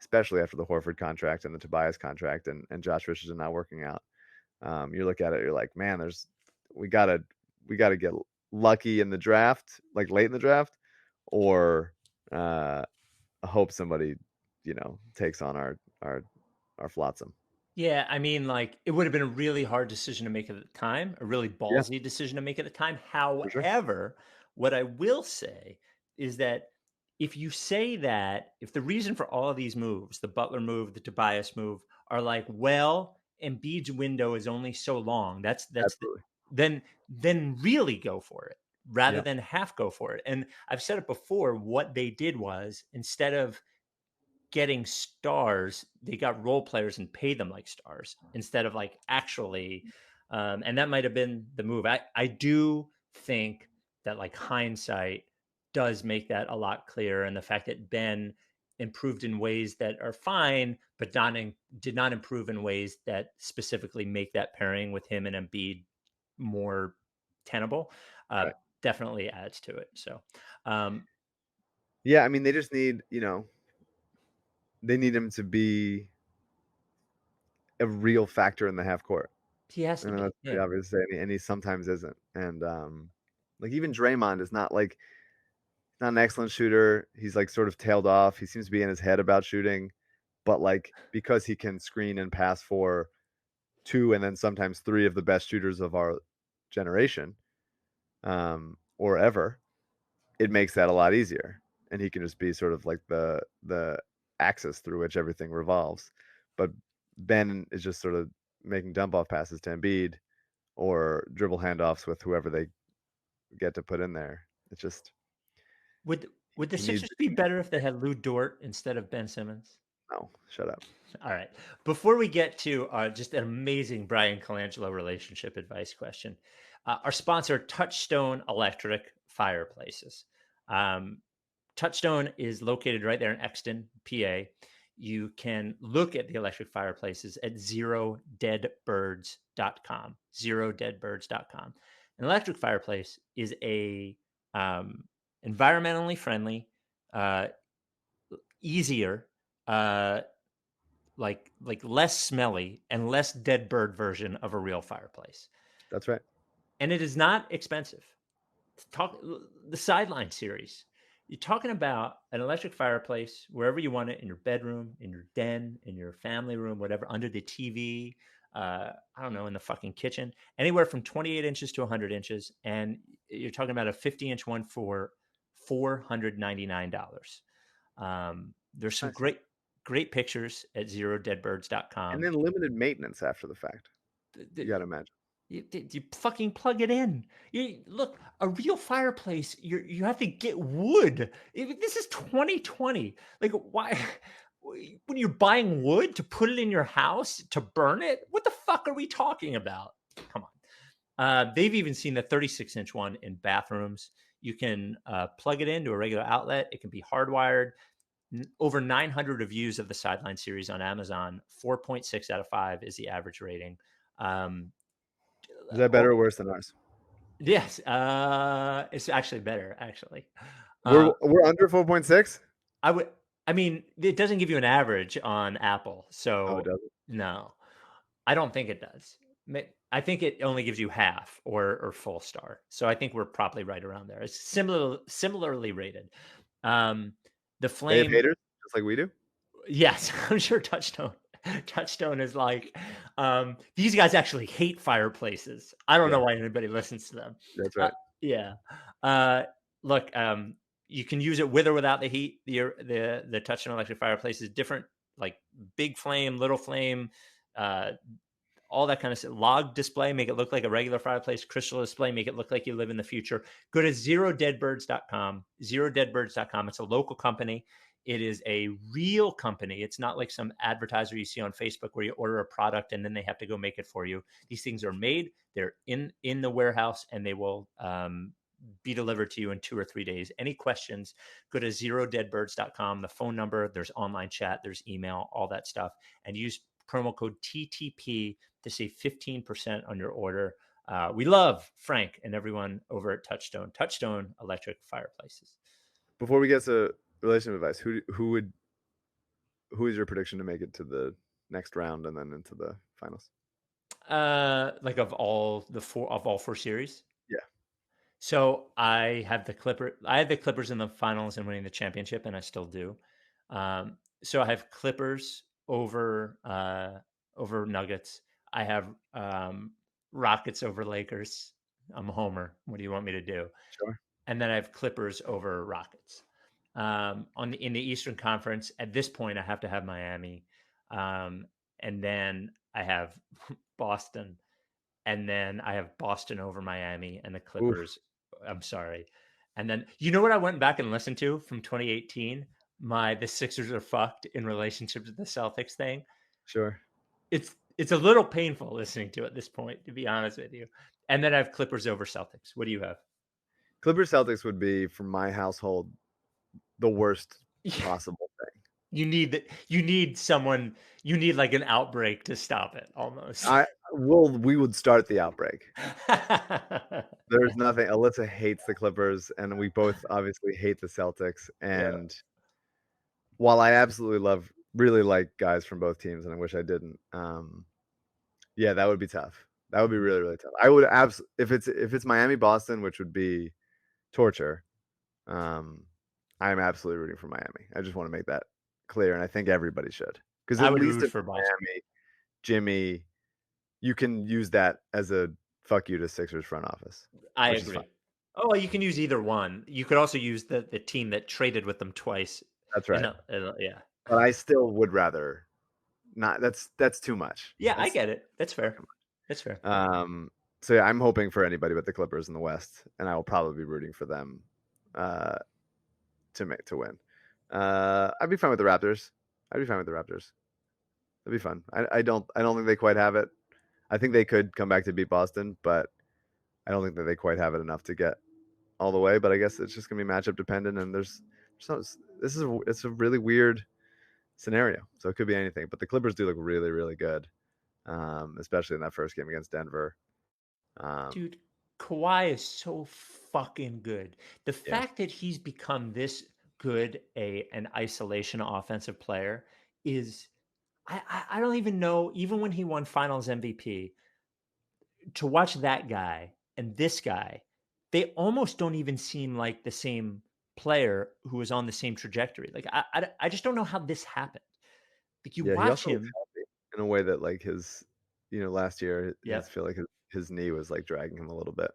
especially after the Horford contract and the Tobias contract and Josh Richardson not working out, you look at it, you're like, man, we gotta get lucky in the draft, like late in the draft, or hope somebody takes on our flotsam. Yeah, I mean, like it would have been a really hard decision to make at the time, a really ballsy decision to make at the time. For sure. However, what I will say is that if you say that, if the reason for all of these moves, the Butler move, the Tobias move, are like, well, Embiid's window is only so long. Absolutely. Then really go for it rather Yeah. than half go for it. And I've said it before. What they did was instead of getting stars, they got role players and paid them like stars instead of like actually. And that might have been the move. I do think that like hindsight does make that a lot clearer. And the fact that Ben improved in ways that are fine, but did not improve in ways that specifically make that pairing with him and Embiid more tenable, Right. definitely adds to it. So, yeah, I mean, they just need, they need him to be a real factor in the half court. he has to And be. that's pretty Yeah. obvious to say, and he sometimes isn't. And like even Draymond is not an excellent shooter. He's like sort of tailed off. He seems to be in his head about shooting, but like because he can screen and pass for two and then sometimes three of the best shooters of our generation, or ever, it makes that a lot easier. And he can just be sort of like the axis through which everything revolves. But Ben is just sort of making dump off passes to Embiid or dribble handoffs with whoever they get to put in there. It's just Would the he needs Sixers be better if they had Lou Dort instead of Ben Simmons? no, shut up. All right. Before we get to just an amazing Brian Colangelo relationship advice question, Our sponsor, Touchstone Electric Fireplaces. Touchstone is located right there in Exton, PA. You can look at the electric fireplaces at zerodeadbirds.com. Zerodeadbirds.com. An electric fireplace is a environmentally friendly, easier, like less smelly and less dead bird version of a real fireplace. That's right. And it is not expensive. Talk the Sideline series. You're talking about an electric fireplace wherever you want it, in your bedroom, in your den, in your family room, whatever, under the TV, I don't know, in the fucking kitchen, anywhere from 28 inches to 100 inches. And you're talking about a 50-inch one for $499. There's some Nice. great pictures at zerodeadbirds.com. And then limited maintenance after the fact. You got to imagine. You fucking plug it in. Look, a real fireplace, you have to get wood. This is 2020. Like, why? When you're buying wood to put it in your house to burn it, what the fuck are we talking about? Come on. They've even seen the 36-inch one in bathrooms. You can plug it into a regular outlet. It can be hardwired. Over 900 reviews of the Sideline series on Amazon. 4.6 out of 5 is the average rating. Is that better or worse than ours? Yes, it's actually better. Actually, we're under 4.6. I mean, it doesn't give you an average on Apple, so it doesn't. No, I don't think it does. I think it only gives you half or full star. So I think we're probably right around there. It's similarly rated. The Flame, they have haters just like we do. Yes, I'm sure Touchstone is like, these guys actually hate fireplaces. I don't know why anybody listens to them. That's right. Look, you can use it with or without the heat. The Touchstone electric fireplace is different, like big flame, little flame, all that kind of stuff. Log display, make it look like a regular fireplace. Crystal display, make it look like you live in the future. Go to zerodeadbirds.com. Zerodeadbirds.com. It's a local company. It is a real company. It's not like some advertiser you see on Facebook where you order a product and then they have to go make it for you. These things are made. They're in the warehouse and they will be delivered to you in 2 or 3 days. Any questions, go to zerodeadbirds.com. The phone number, there's online chat, there's email, all that stuff. And use promo code TTP to save 15% on your order. We love Frank and everyone over at Touchstone Electric Fireplaces. Before we get to relationship advice, who is your prediction to make it to the next round and then into the finals? Like of all 4 series? Yeah. So I had the Clippers in the finals and winning the championship, and I still do. So I have Clippers over Nuggets. I have Rockets over Lakers. I'm a homer. What do you want me to do? Sure. And then I have Clippers over Rockets. In the Eastern Conference, at this point, I have to have Miami, and then I have Boston, and then I have Boston over Miami and the Clippers. Oof. I'm sorry, and then you know what I went back and listened to from 2018? The Sixers are fucked in relationship to the Celtics thing. Sure, it's a little painful listening to at this point, to be honest with you. And then I have Clippers over Celtics. What do you have? Clippers Celtics would be, for my household, the worst possible thing. You need someone. You need like an outbreak to stop it. Almost. We would start the outbreak. There's nothing. Alyssa hates the Clippers, and we both obviously hate the Celtics. And while I absolutely really like guys from both teams, and I wish I didn't. That would be tough. That would be really, really tough. I would if it's Miami Boston, which would be torture. I'm absolutely rooting for Miami. I just want to make that clear, and I think everybody should, because at least if Miami, Jimmy, you can use that as a fuck you to Sixers front office. I agree. Oh, well, you can use either one. You could also use the team that traded with them twice. That's right. Yeah. But I still would rather not. That's too much. Yeah, I get it. That's fair. That's fair. So yeah, I'm hoping for anybody but the Clippers in the West, and I will probably be rooting for them to win. I'd be fine with the Raptors. That'd be fun. I don't think they quite have it. I think they could come back to beat Boston, but I don't think that they quite have it enough to get all the way, but I guess it's just going to be matchup dependent. And it's a really weird scenario. So it could be anything, but the Clippers do look really, really good. Especially in that first game against Denver. Dude, Kawhi is so fucking good. The Yeah. fact that he's become this good an isolation offensive player is I don't even know, even when he won finals MVP, to watch that guy and this guy, they almost don't even seem like the same player who was on the same trajectory. Like I just don't know how this happened. Like you Yeah, he watch also looks him. healthy in a way that like last year his Yep. feel like his knee was like dragging him a little bit.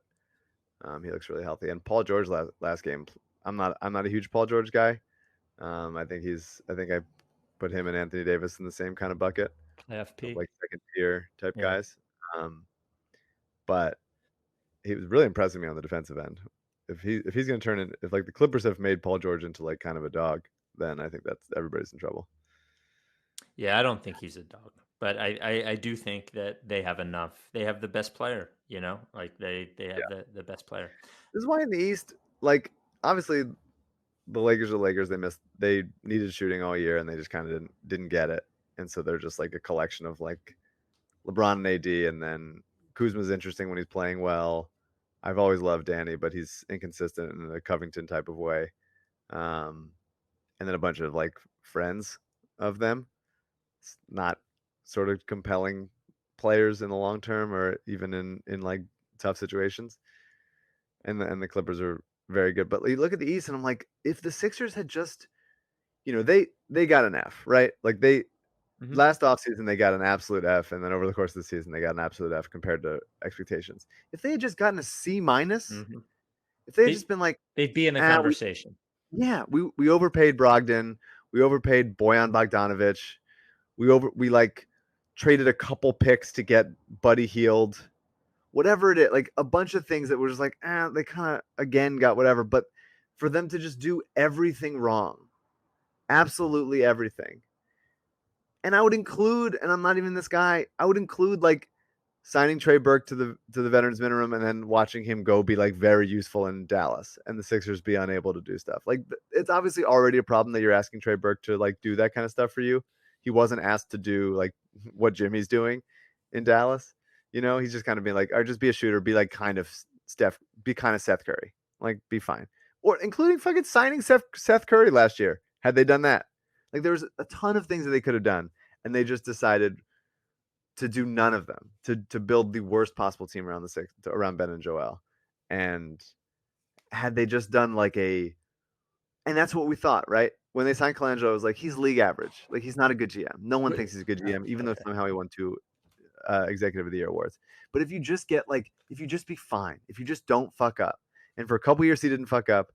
He looks really healthy. And Paul George last game, I'm not a huge Paul George guy. I think I put him and Anthony Davis in the same kind of bucket Playoff of P. like second tier type Yeah. guys. But he was really impressing me on the defensive end. If he's going to turn in, if like the Clippers have made Paul George into like kind of a dog, then I think that's everybody's in trouble. Yeah, I don't think he's a dog, but I do think that they have enough. They have the best player, like they have Yeah. the best player. This is why in the East, like obviously the Lakers are Lakers. They needed shooting all year and they just kind of didn't get it. And so they're just like a collection of like LeBron and AD, and then Kuzma's interesting when he's playing well. I've always loved Danny, but he's inconsistent in a Covington type of way. And then a bunch of like friends of them. It's not sort of compelling players in the long term or even in like tough situations. And the Clippers are very good. But you look at the East and I'm like, if the Sixers had just, they got an F, right? Like Mhm. last offseason they got an absolute F, and then over the course of the season they got an absolute F compared to expectations. If they had just gotten a C minus, Mhm. if they had They just been like, they'd be in the we conversation. we overpaid Brogdon, we overpaid Bojan Bogdanovic, we like traded a couple picks to get Buddy Healed, whatever it is, like a bunch of things that were just like, they kind of again got whatever, but for them to just do everything wrong, absolutely everything. And I would include, and I'm not even this guy, I would include like signing Trey Burke to the veterans minimum and then watching him go be like very useful in Dallas and the Sixers be unable to do stuff. Like it's obviously already a problem that you're asking Trey Burke to like do that kind of stuff for you. He wasn't asked to do like what Jimmy's doing in Dallas. He's just kind of being like, or just be a shooter, be like kind of be kind of Seth Curry, like be fine. Or including fucking signing Seth Curry last year. Had they done that, like there was a ton of things that they could have done, and they just decided to do none of them, to build the worst possible team around Ben and Joel. And had they just done and that's what we thought, right? When they signed Colangelo, it was like, he's league average. Like, he's not a good GM. No one thinks he's a good GM, even though somehow he won 2 Executive of the Year awards. But if you just if you just be fine, if you just don't fuck up, and for a couple years he didn't fuck up,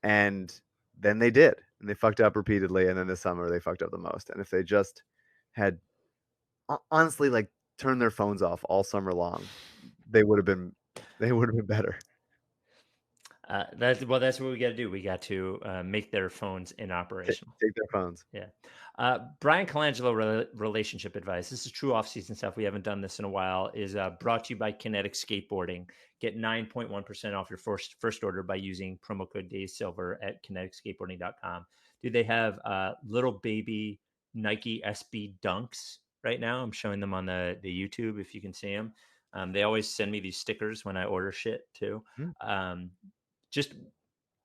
and then they did, and they fucked up repeatedly, and then this summer they fucked up the most. And if they just had honestly like turned their phones off all summer long, they would have been better. That's what we got to do. We got to make their phones inoperational. Take their phones. Yeah. Brian Colangelo relationship advice. This is true off-season stuff. We haven't done this in a while. Is brought to you by Kinetic Skateboarding. Get 9.1% off your first order by using promo code DaveSilver at kineticskateboarding.com. Do they have little baby Nike SB Dunks right now? I'm showing them on the YouTube if you can see them. They always send me these stickers when I order shit too. Just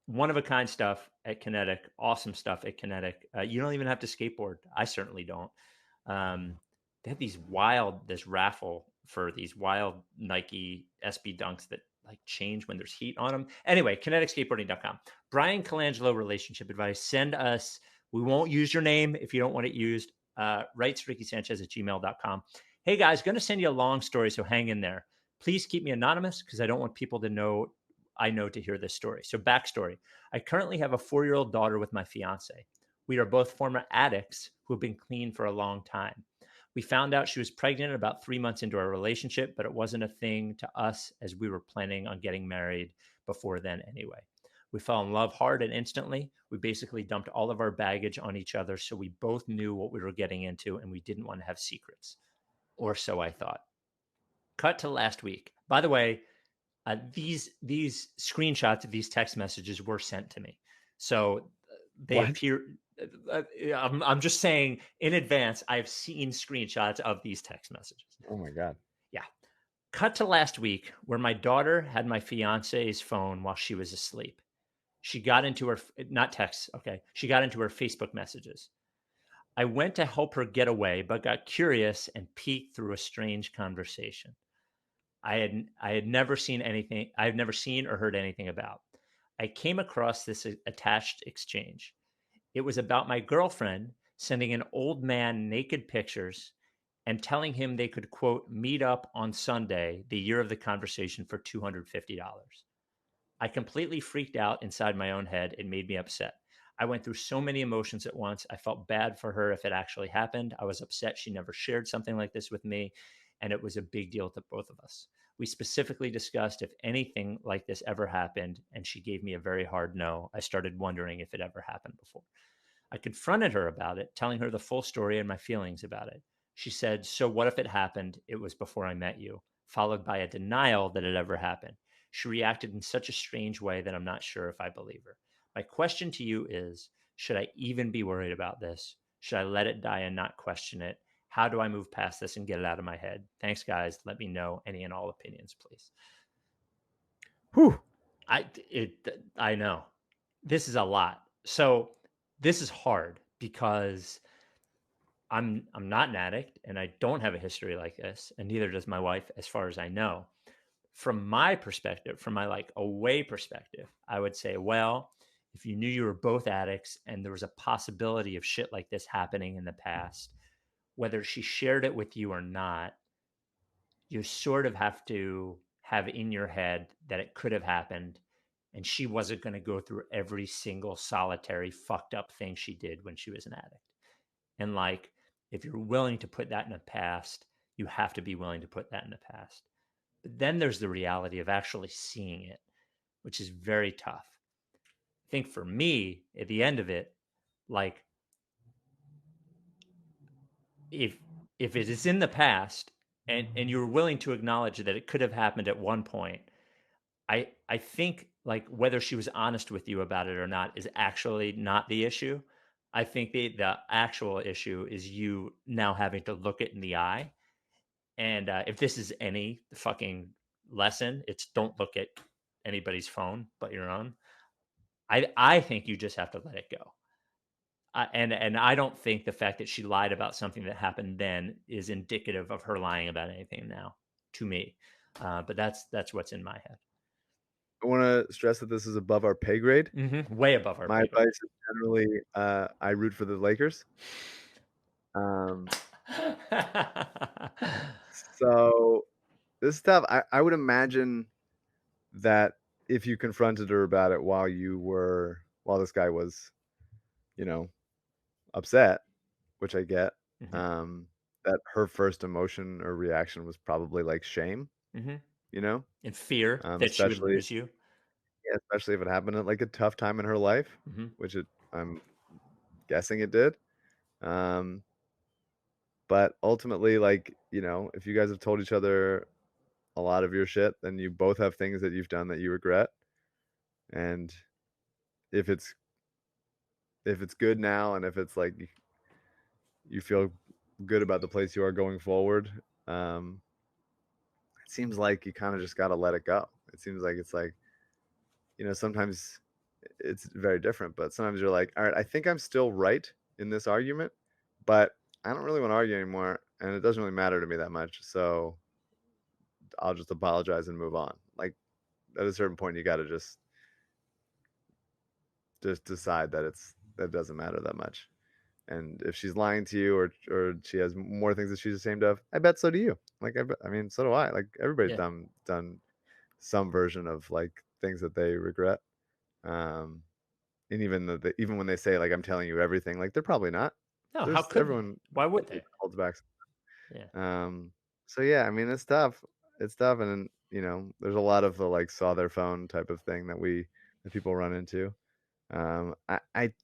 one of a kind stuff at Kinetic, awesome stuff at Kinetic. You don't even have to skateboard. I certainly don't. They have this raffle for these wild Nike SB Dunks that like change when there's heat on them. Anyway, kineticskateboarding.com. Brian Colangelo relationship advice. Send us, we won't use your name if you don't want it used. Rights to Ricky Sanchez at gmail.com. Hey guys, going to send you a long story, so hang in there. Please keep me anonymous because I don't want people to know to hear this story. So backstory. I currently have a 4-year-old daughter with my fiance. We are both former addicts who have been clean for a long time. We found out she was pregnant about 3 months into our relationship, but it wasn't a thing to us as we were planning on getting married before then anyway. We fell in love hard and instantly. We basically dumped all of our baggage on each other, so we both knew what we were getting into and we didn't want to have secrets. Or so I thought. Cut to last week. By the way, These screenshots of these text messages were sent to me, so they What? appear. I'm just saying in advance. I've seen screenshots of these text messages. Oh my God. Yeah. Cut to last week, where my daughter had my fiance's phone while she was asleep. She got into her not texts. Okay, she got into her Facebook messages. I went to help her get away, but got curious and peeked through a strange conversation. I had never seen anything. I had never seen or heard anything about. I came across this attached exchange. It was about my girlfriend sending an old man naked pictures and telling him they could, quote, meet up on Sunday, the year of the conversation, for $250. I completely freaked out inside my own head. It made me upset. I went through so many emotions at once. I felt bad for her if it actually happened. I was upset she never shared something like this with me, and it was a big deal to both of us. We specifically discussed if anything like this ever happened, and she gave me a very hard no. I started wondering if it ever happened before. I confronted her about it, telling her the full story and my feelings about it. She said, "So what if it happened? It was before I met you," followed by a denial that it ever happened. She reacted in such a strange way that I'm not sure if I believe her. My question to you is, should I even be worried about this? Should I let it die and not question it? How do I move past this and get it out of my head? Thanks, guys. Let me know any and all opinions, please. Whew. I know this is a lot. So this is hard because I'm not an addict and I don't have a history like this, and neither does my wife, as far as I know. From my perspective, from my like away perspective, I would say, well, if you knew you were both addicts and there was a possibility of shit like this happening in the past, whether she shared it with you or not, you sort of have to have in your head that it could have happened, and she wasn't going to go through every single solitary fucked up thing she did when she was an addict. And like, if you're willing to put that in the past, you have to be willing to put that in the past. But then there's the reality of actually seeing it, which is very tough. I think for me, at the end of it, like, if it is in the past and you're willing to acknowledge that it could have happened at one point, I think like whether she was honest with you about it or not is actually not the issue. I think the actual issue is you now having to look it in the eye. And if this is any fucking lesson, it's don't look at anybody's phone but your own. I think you just have to let it go. And I don't think the fact that she lied about something that happened then is indicative of her lying about anything now, to me. But that's what's in my head. I want to stress that this is above our pay grade. Way above our My pay grade. advice is generally I root for the Lakers. So this stuff, I would imagine that if you confronted her about it while this guy was, upset, which I get, that her first emotion or reaction was probably like shame, in fear that she would especially lose you. yeah, especially if it happened at like a tough time in her life, which I'm guessing it did. But ultimately, like, if you guys have told each other a lot of your shit, then you both have things that you've done that you regret. And if it's good now, and if it's like you feel good about the place you are going forward, it seems like you kind of just got to let it go. It seems like it's like, sometimes it's very different, but sometimes you're like, all right, I think I'm still right in this argument, but I don't really want to argue anymore, and it doesn't really matter to me that much. So I'll just apologize and move on. Like, at a certain point, you got to just decide that that doesn't matter that much. And if she's lying to you, or she has more things that she's ashamed of, I bet so do you. Like, I mean, so do I. Like, everybody's done some version of like things that they regret. And even even when they say like, I'm telling you everything, like, they're probably not. No, how could everyone? Why would they? Holds back. Yeah. So yeah, I mean, it's tough. It's tough, and there's a lot of the like saw their phone type of thing that people run into. I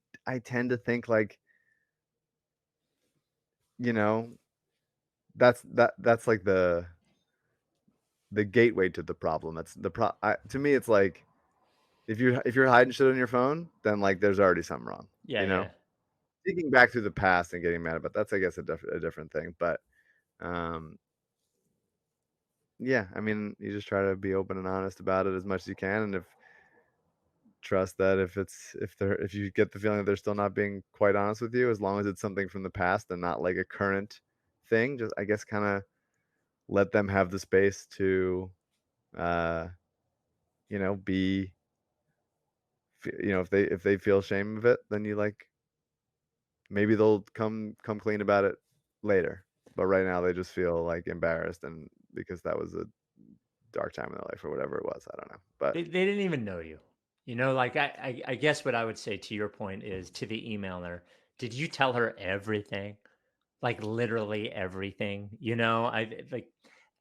tend to think like, that's like the gateway to the problem. That's to me, it's like if you're hiding shit on your phone, then like there's already something wrong. Yeah, You know, yeah. thinking back through the past and getting mad about that's, I guess, a different thing. But um, yeah, I mean, you just try to be open and honest about it as much as you can, and if trust that if you get the feeling that they're still not being quite honest with you, as long as it's something from the past and not like a current thing, just I guess kind of let them have the space to uh be, if they feel shame of it, then you like maybe they'll come clean about it later, but right now they just feel like embarrassed, and because that was a dark time in their life or whatever it was, I don't know, but They didn't even know you. You know, like I guess what I would say to your point is to the emailer, did you tell her everything? Like literally everything, you know? I like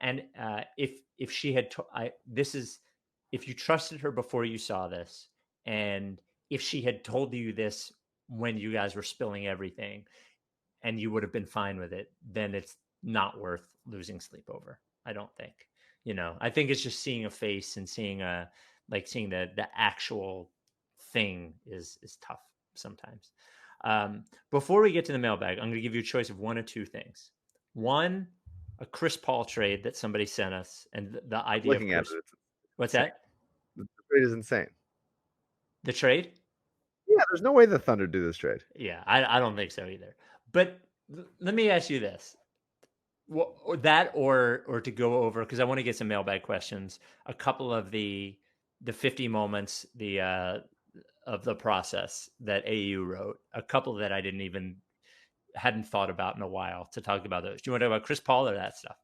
and if she had this is if you trusted her before you saw this, and if she had told you this when you guys were spilling everything and you would have been fine with it, then it's not worth losing sleep over. I don't think. You know, I think it's just seeing a face and seeing seeing the actual thing is tough sometimes. Before we get to the mailbag, I'm going to give you a choice of one of two things. One, a Chris Paul trade that somebody sent us, and the idea of looking at Chris. it, it's What's insane. that? The trade is insane. The trade? Yeah, there's no way the Thunder do this trade. Yeah, I don't think so either. But let me ask you this: or that, or to go over, because I want to get some mailbag questions. A couple of the 50 moments of the process that AU wrote. A couple that I hadn't thought about in a while to talk about those. Do you want to talk about Chris Paul or that stuff?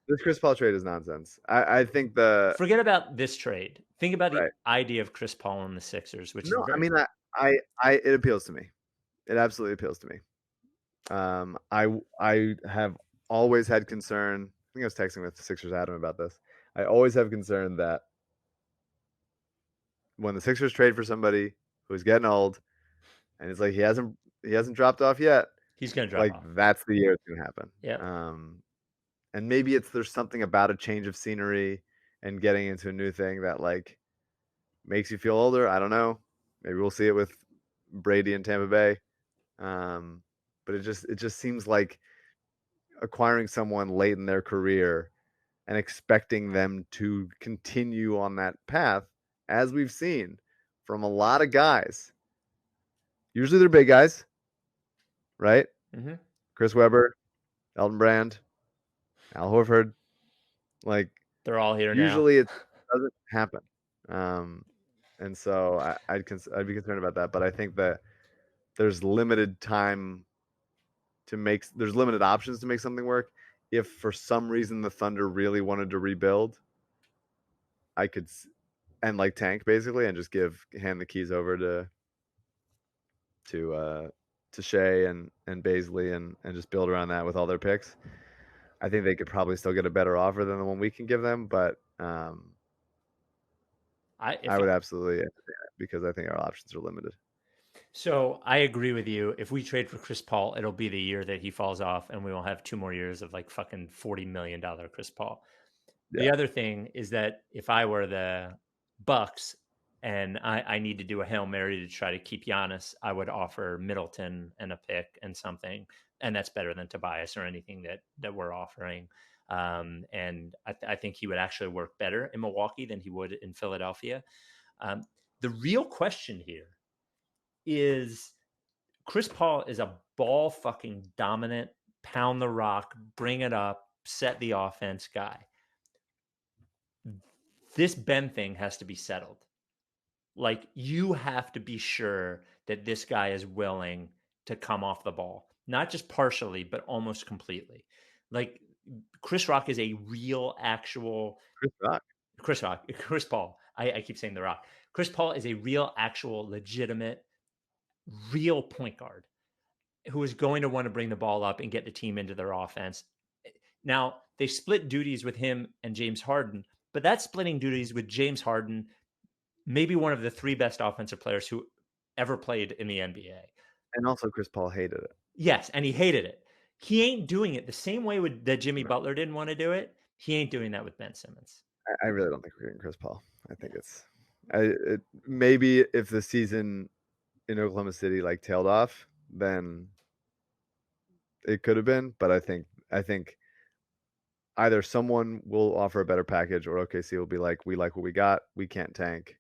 This Chris Paul trade is nonsense. I think Forget about this trade. Think about the right. idea of Chris Paul and the Sixers, which is No, I very. mean, it appeals to me. It absolutely appeals to me. I have always had concern. I think I was texting with Sixers Adam about this. I always have concern that when the Sixers trade for somebody who's getting old, and it's like he hasn't dropped off yet, He's going to drop like off. that's the year it's gonna happen. Yeah. And maybe there's something about a change of scenery and getting into a new thing that like makes you feel older. I don't know. Maybe we'll see it with Brady and Tampa Bay. But it just seems like acquiring someone late in their career and expecting them to continue on that path, as we've seen from a lot of guys. Usually they're big guys, right? Mm-hmm. Chris Webber, Elton Brand, Al Horford. Like They're all here usually now. it doesn't happen. And so I'd be concerned about that. But I think that there's limited time there's limited options to make something work. If for some reason the Thunder really wanted to rebuild, I could and like tank basically and just hand the keys over to Shea and Baisley and just build around that with all their picks. I think they could probably still get a better offer than the one we can give them, but I would absolutely, because I think our options are limited. So I agree with you. If we trade for Chris Paul, it'll be the year that he falls off, and we will have 2 more years of like fucking $40 million Chris Paul. Yeah. The other thing is that if I were the Bucks and I need to do a Hail Mary to try to keep Giannis, I would offer Middleton and a pick and something, and that's better than Tobias or anything that we're offering. And I think he would actually work better in Milwaukee than he would in Philadelphia. The real question here is Chris Paul is a ball fucking dominant, pound the rock, bring it up, set the offense guy. This Ben thing has to be settled. Like, you have to be sure that this guy is willing to come off the ball, not just partially, but almost completely. Like, Chris Rock is a real, actual Chris Paul. I keep saying The Rock. Chris Paul is a real, actual, legitimate, real point guard who is going to want to bring the ball up and get the team into their offense. Now, they split duties with him and James Harden, but that's splitting duties with James Harden, maybe one of the 3 best offensive players who ever played in the NBA. And also Chris Paul hated it. Yes, and he hated it. He ain't doing it the same way that Jimmy Butler didn't want to do it. He ain't doing that with Ben Simmons. I really don't think we're getting Chris Paul. I think maybe if the season in Oklahoma City like tailed off, then it could have been. But I think either someone will offer a better package, or OKC will be like, we like what we got. We can't tank.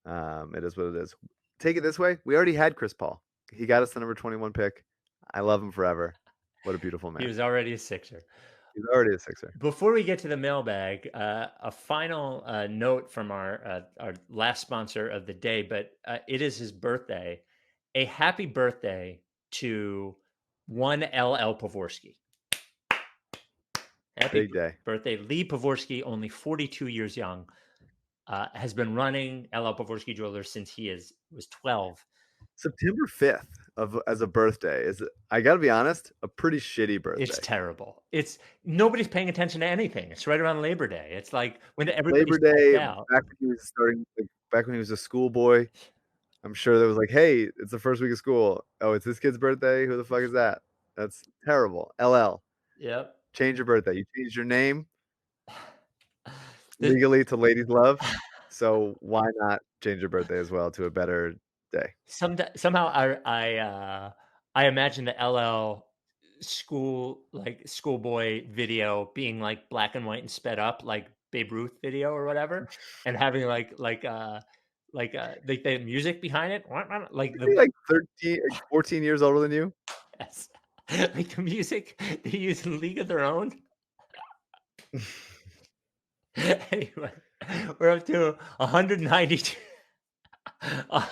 It is what it is. Take it this way: we already had Chris Paul. He got us the number 21 pick. I love him forever. What a beautiful man. He was already a Sixer. He's already a Sixer. Before we get to the mailbag, a final note from our last sponsor of the day, but it is his birthday. A happy birthday to one LL Pavorsky. Happy Big day. birthday. Lee Pavorsky, only 42 years young, has been running LL Pavorsky Jewelers since he was 12. September 5th as a birthday is, I gotta be honest, a pretty shitty birthday. It's terrible. It's nobody's paying attention to anything. It's right around Labor Day. It's like when everybody's Labor Day, out. back when he was starting, back when he was a schoolboy. I'm sure there was like, hey, it's the first week of school. Oh, it's this kid's birthday. Who the fuck is that? That's terrible. LL. Yep. Change your birthday. You changed your name legally to Ladies Love. So why not change your birthday as well to a better day? Somehow I imagine the LL schoolboy video being like black and white and sped up like Babe Ruth video or whatever, and having like the music behind it, like Is he like 14 years older than you? Yes. Like the music they use in League of Their Own. Anyway, we're up to 192. Well,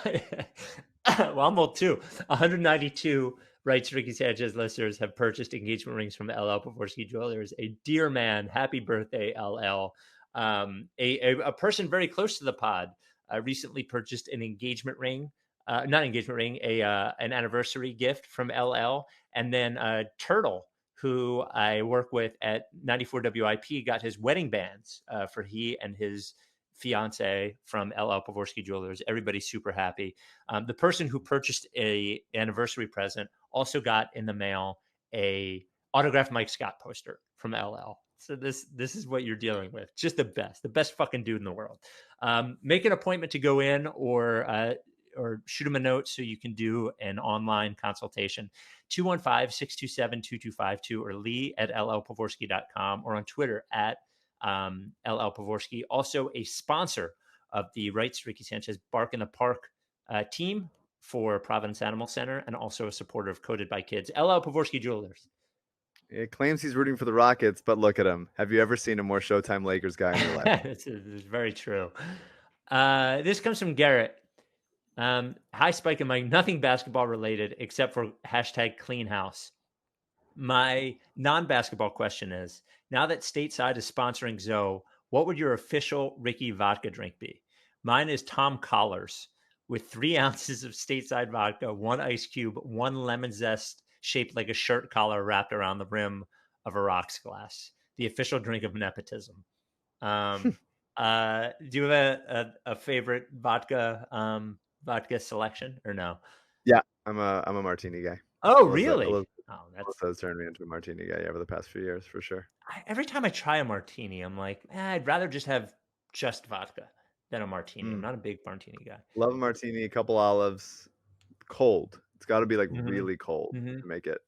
I'm old too. 192 Rights to Ricky Sanchez listeners have purchased engagement rings from LL Pavorsky Jewelers. A dear man, happy birthday, LL. A person very close to the pod recently purchased an engagement ring. Not engagement ring, an anniversary gift from LL. And then Turtle, who I work with at 94 WIP, got his wedding bands for he and his fiance from LL Pavorsky Jewelers. Everybody's super happy. The person who purchased a anniversary present also got in the mail a autographed Mike Scott poster from LL. So this is what you're dealing with. Just the best fucking dude in the world. Make an appointment to go in or shoot him a note so you can do an online consultation. 215-627-2252 or lee@llpavorsky.com or on Twitter at @LLPavorsky. Also a sponsor of the Rights to Ricky Sanchez Bark in the Park team for Providence Animal Center, and also a supporter of Coded by Kids. LL Pavorsky Jewelers. It claims he's rooting for the Rockets, but look at him. Have you ever seen a more Showtime Lakers guy in your life? It's very true. This comes from Garrett. Hi, Spike and Mike. Nothing basketball related except for #clean house. My non-basketball question is, now that Stateside is sponsoring Zoe, what would your official Ricky vodka drink be? Mine is Tom Collars with 3 ounces of Stateside vodka, 1 ice cube, 1 lemon zest shaped like a shirt collar wrapped around the rim of a rocks glass. The official drink of nepotism. Do you have a favorite vodka selection or no? Yeah, I'm a martini guy. Oh, really? That's turned me into a martini guy over the past few years, for sure. Every time I try a martini, I'm like, I'd rather just have just vodka than a martini. I'm not a big martini guy. Love a martini, a couple olives, cold. It's got to be like really cold to make it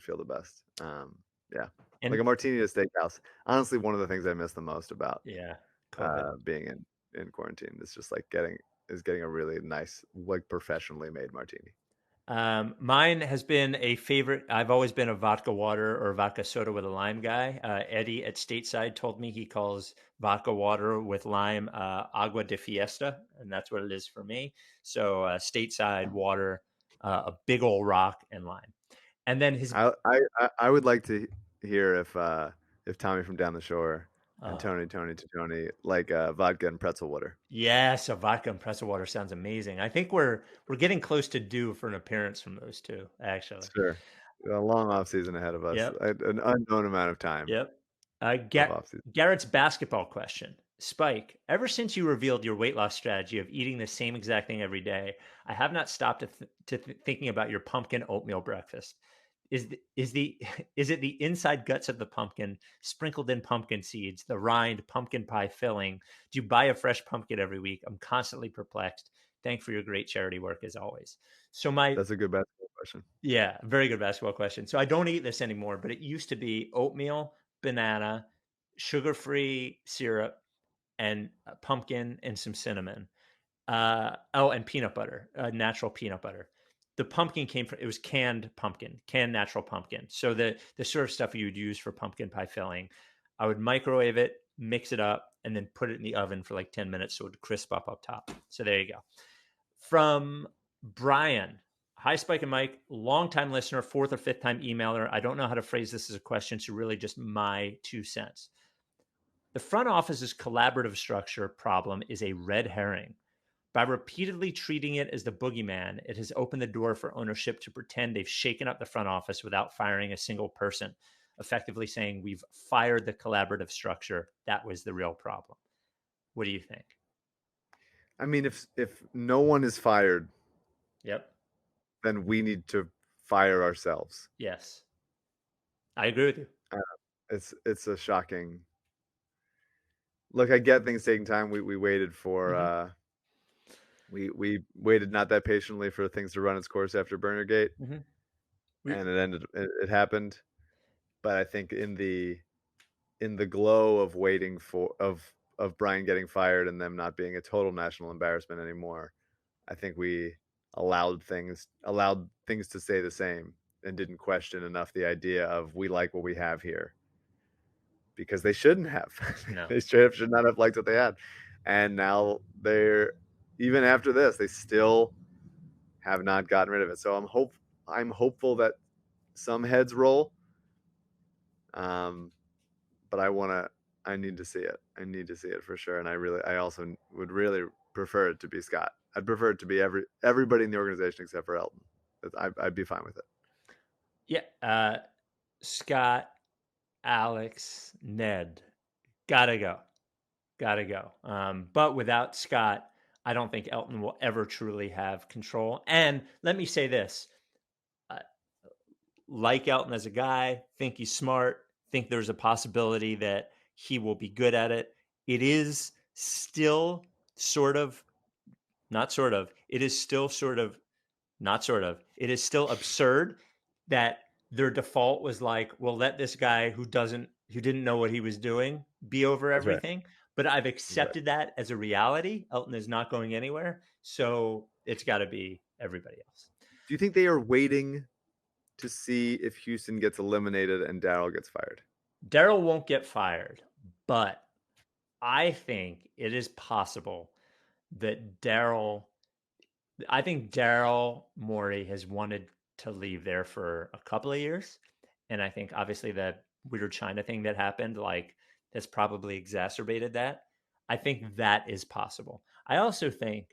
feel the best. Yeah, and like a martini at a steakhouse. Honestly, one of the things I miss the most about being in quarantine is just like getting a really nice, like professionally made martini. Mine has been a favorite. I've always been a vodka water or vodka soda with a lime guy. Eddie at Stateside told me he calls vodka water with lime agua de fiesta, and that's what it is for me. So Stateside water, a big old rock and lime. And then I would like to hear if Tommy from down the shore and Tony like vodka and pretzel water. Yes, a vodka and pretzel water sounds amazing. I think we're getting close to due for an appearance from those two, actually. Sure. A long off season ahead of us. Yep. An unknown amount of time. Yep. Garrett's basketball question. Spike, ever since you revealed your weight loss strategy of eating the same exact thing every day, I have not stopped thinking about your pumpkin oatmeal breakfast. is it the inside guts of the pumpkin sprinkled in pumpkin seeds, the rind, pumpkin pie filling? Do you buy a fresh pumpkin every week? I'm constantly perplexed. Thanks for your great charity work as always. So That's a good basketball question. yeah, very good basketball question. So I don't eat this anymore, but it used to be oatmeal, banana, sugar-free syrup, and pumpkin and some cinnamon. And peanut butter, natural peanut butter. The pumpkin it was canned pumpkin, canned natural pumpkin. So the sort of stuff you would use for pumpkin pie filling, I would microwave it, mix it up, and then put it in the oven for like 10 minutes so it would crisp up top. So there you go. From Brian. Hi, Spike and Mike, longtime listener, fourth or fifth time emailer. I don't know how to phrase this as a question, so really just my 2 cents. The front office's collaborative structure problem is a red herring. By repeatedly treating it as the boogeyman, it has opened the door for ownership to pretend they've shaken up the front office without firing a single person, effectively saying we've fired the collaborative structure. That was the real problem. What do you think? I mean, if no one is fired, Yep. then we need to fire ourselves. Yes. I agree with you. It's a shocking. Look, I get things taking time. We waited for we waited not that patiently for things to run its course after Burnergate, and it happened. But I think in the glow of waiting of Brian getting fired and them not being a total national embarrassment anymore, I think we allowed things to stay the same and didn't question enough the idea of we like what we have here, because they shouldn't have. No. They straight up should not have liked what they had, and now they're, even after this, they still have not gotten rid of it. So I'm hopeful that some heads roll. But I need to see it. I need to see it for sure. And I also would really prefer it to be Scott. I'd prefer it to be everybody in the organization except for Elton. I'd be fine with it. Yeah. Scott, Alex, Ned, gotta go. But without Scott, I don't think Elton will ever truly have control. And let me say this. Like Elton as a guy, think he's smart, think there's a possibility that he will be good at it. It is still it is still absurd that their default was like, well, let this guy who didn't know what he was doing be over everything. Right. But I've accepted that as a reality. Elton is not going anywhere. So it's got to be everybody else. Do you think they are waiting to see if Houston gets eliminated and Daryl gets fired? Daryl won't get fired, but I think it is possible that Daryl Morey has wanted to leave there for a couple of years. And I think obviously that weird China thing that happened, like, has probably exacerbated that. I think that is possible. I also think,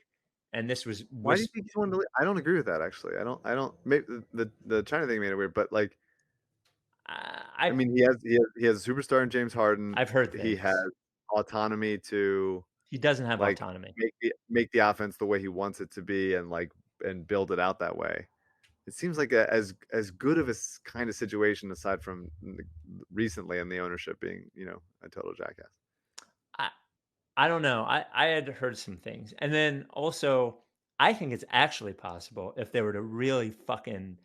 and this was, why do you think he wanted to leave? I don't agree with that, actually. I don't. Maybe the China thing made it weird, but like, I mean, he has a superstar in James Harden. I've heard things. He has autonomy to. He doesn't have autonomy. Make the offense the way he wants it to be, and build it out that way. It seems like as good of a kind of situation, aside from recently and the ownership being, a total jackass. I don't know. I had heard some things. And then also, I think it's actually possible if they were to really fucking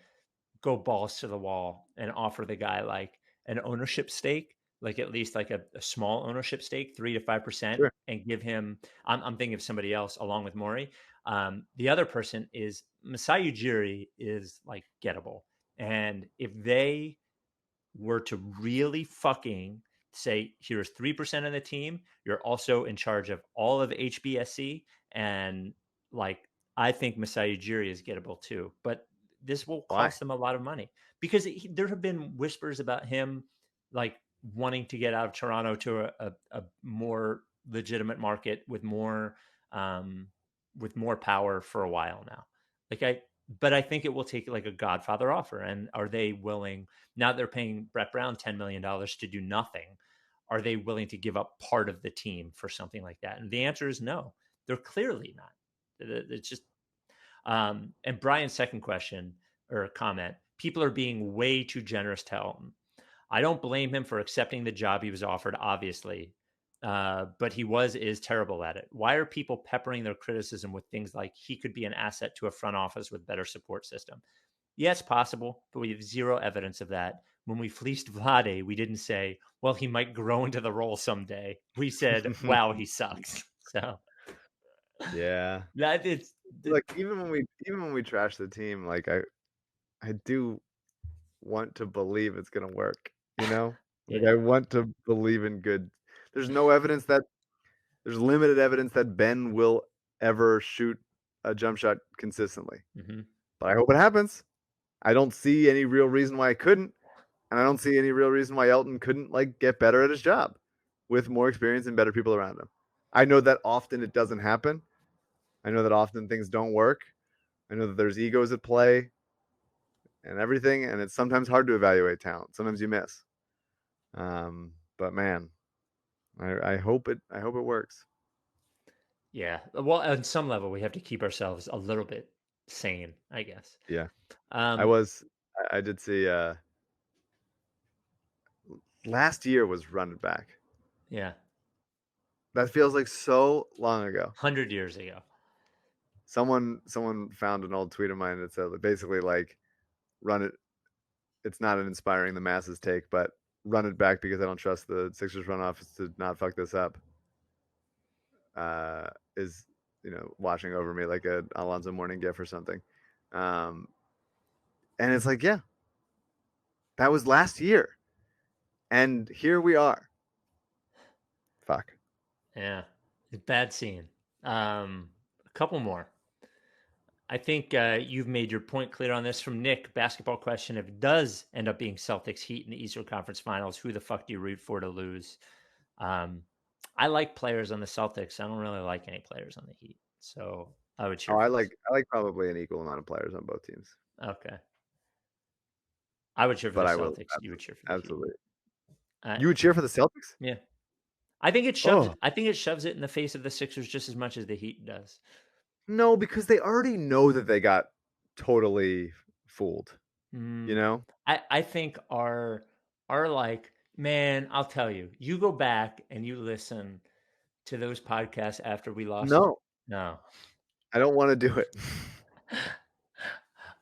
go balls to the wall and offer the guy like an ownership stake, like at least like a small ownership stake, 3 to 5%, sure, and give him, I'm thinking of somebody else along with Morey. The other person is Masai Ujiri is like gettable. And if they were to really fucking say, here's 3% of the team, you're also in charge of all of HBSC, and like, I think Masai Ujiri is gettable too. But this will cost them a lot of money, because there have been whispers about him like wanting to get out of Toronto to a more legitimate market with more power for a while now. But I think it will take like a Godfather offer. And are they willing, now they're paying Brett Brown $10 million to do nothing, are they willing to give up part of the team for something like that? And the answer is no. They're clearly not. It's just, and Brian's second question or comment, People are being way too generous to Elton. I don't blame him for accepting the job he was offered, obviously, but he is terrible at it. Why are people peppering their criticism with things like he could be an asset to a front office with better support system? Yeah, it's possible, but we have zero evidence of that. When we fleeced Vlade, we didn't say, well, he might grow into the role someday. We said, wow, he sucks. So Yeah. that it's Like even when we trash the team, like I do want to believe it's gonna work, you know? Like yeah. I want to believe in good. There's no evidence that there's limited evidence that Ben will ever shoot a jump shot consistently. Mm-hmm. But I hope it happens. I don't see any real reason why I couldn't, and I don't see any real reason why Elton couldn't like get better at his job with more experience and better people around him. I know that often it doesn't happen. I know that often things don't work. I know that there's egos at play and everything, and it's sometimes hard to evaluate talent. Sometimes you miss. But man, I hope it works. Yeah. Well, on some level, we have to keep ourselves a little bit sane, I guess. Yeah. Um, I did see last year was Run It Back. yeah. That feels like so long ago. 100 years ago. Someone found an old tweet of mine that said basically like run it. It's not an inspiring the masses take, but run it back because I don't trust the Sixers front office to not fuck this up. Is watching over me like a Alonzo Mourning gif or something. And it's like, yeah, that was last year. And here we are. Fuck. Yeah. Bad scene. A couple more. I think you've made your point clear on this. From Nick, basketball question: if it does end up being Celtics Heat in the Eastern Conference Finals, who the fuck do you root for to lose? I like players on the Celtics. I don't really like any players on the Heat, so I would cheer. I like probably an equal amount of players on both teams. Okay, I would cheer for But the I will Celtics. You would cheer for the absolutely. Heat. You would cheer for the Celtics? Yeah, I think it shoves. I think it shoves it in the face of the Sixers just as much as the Heat does. No, because they already know that they got totally fooled. You know? I think our like, man, I'll tell you, you go back and you listen to those podcasts after we lost. No, I don't want to do it.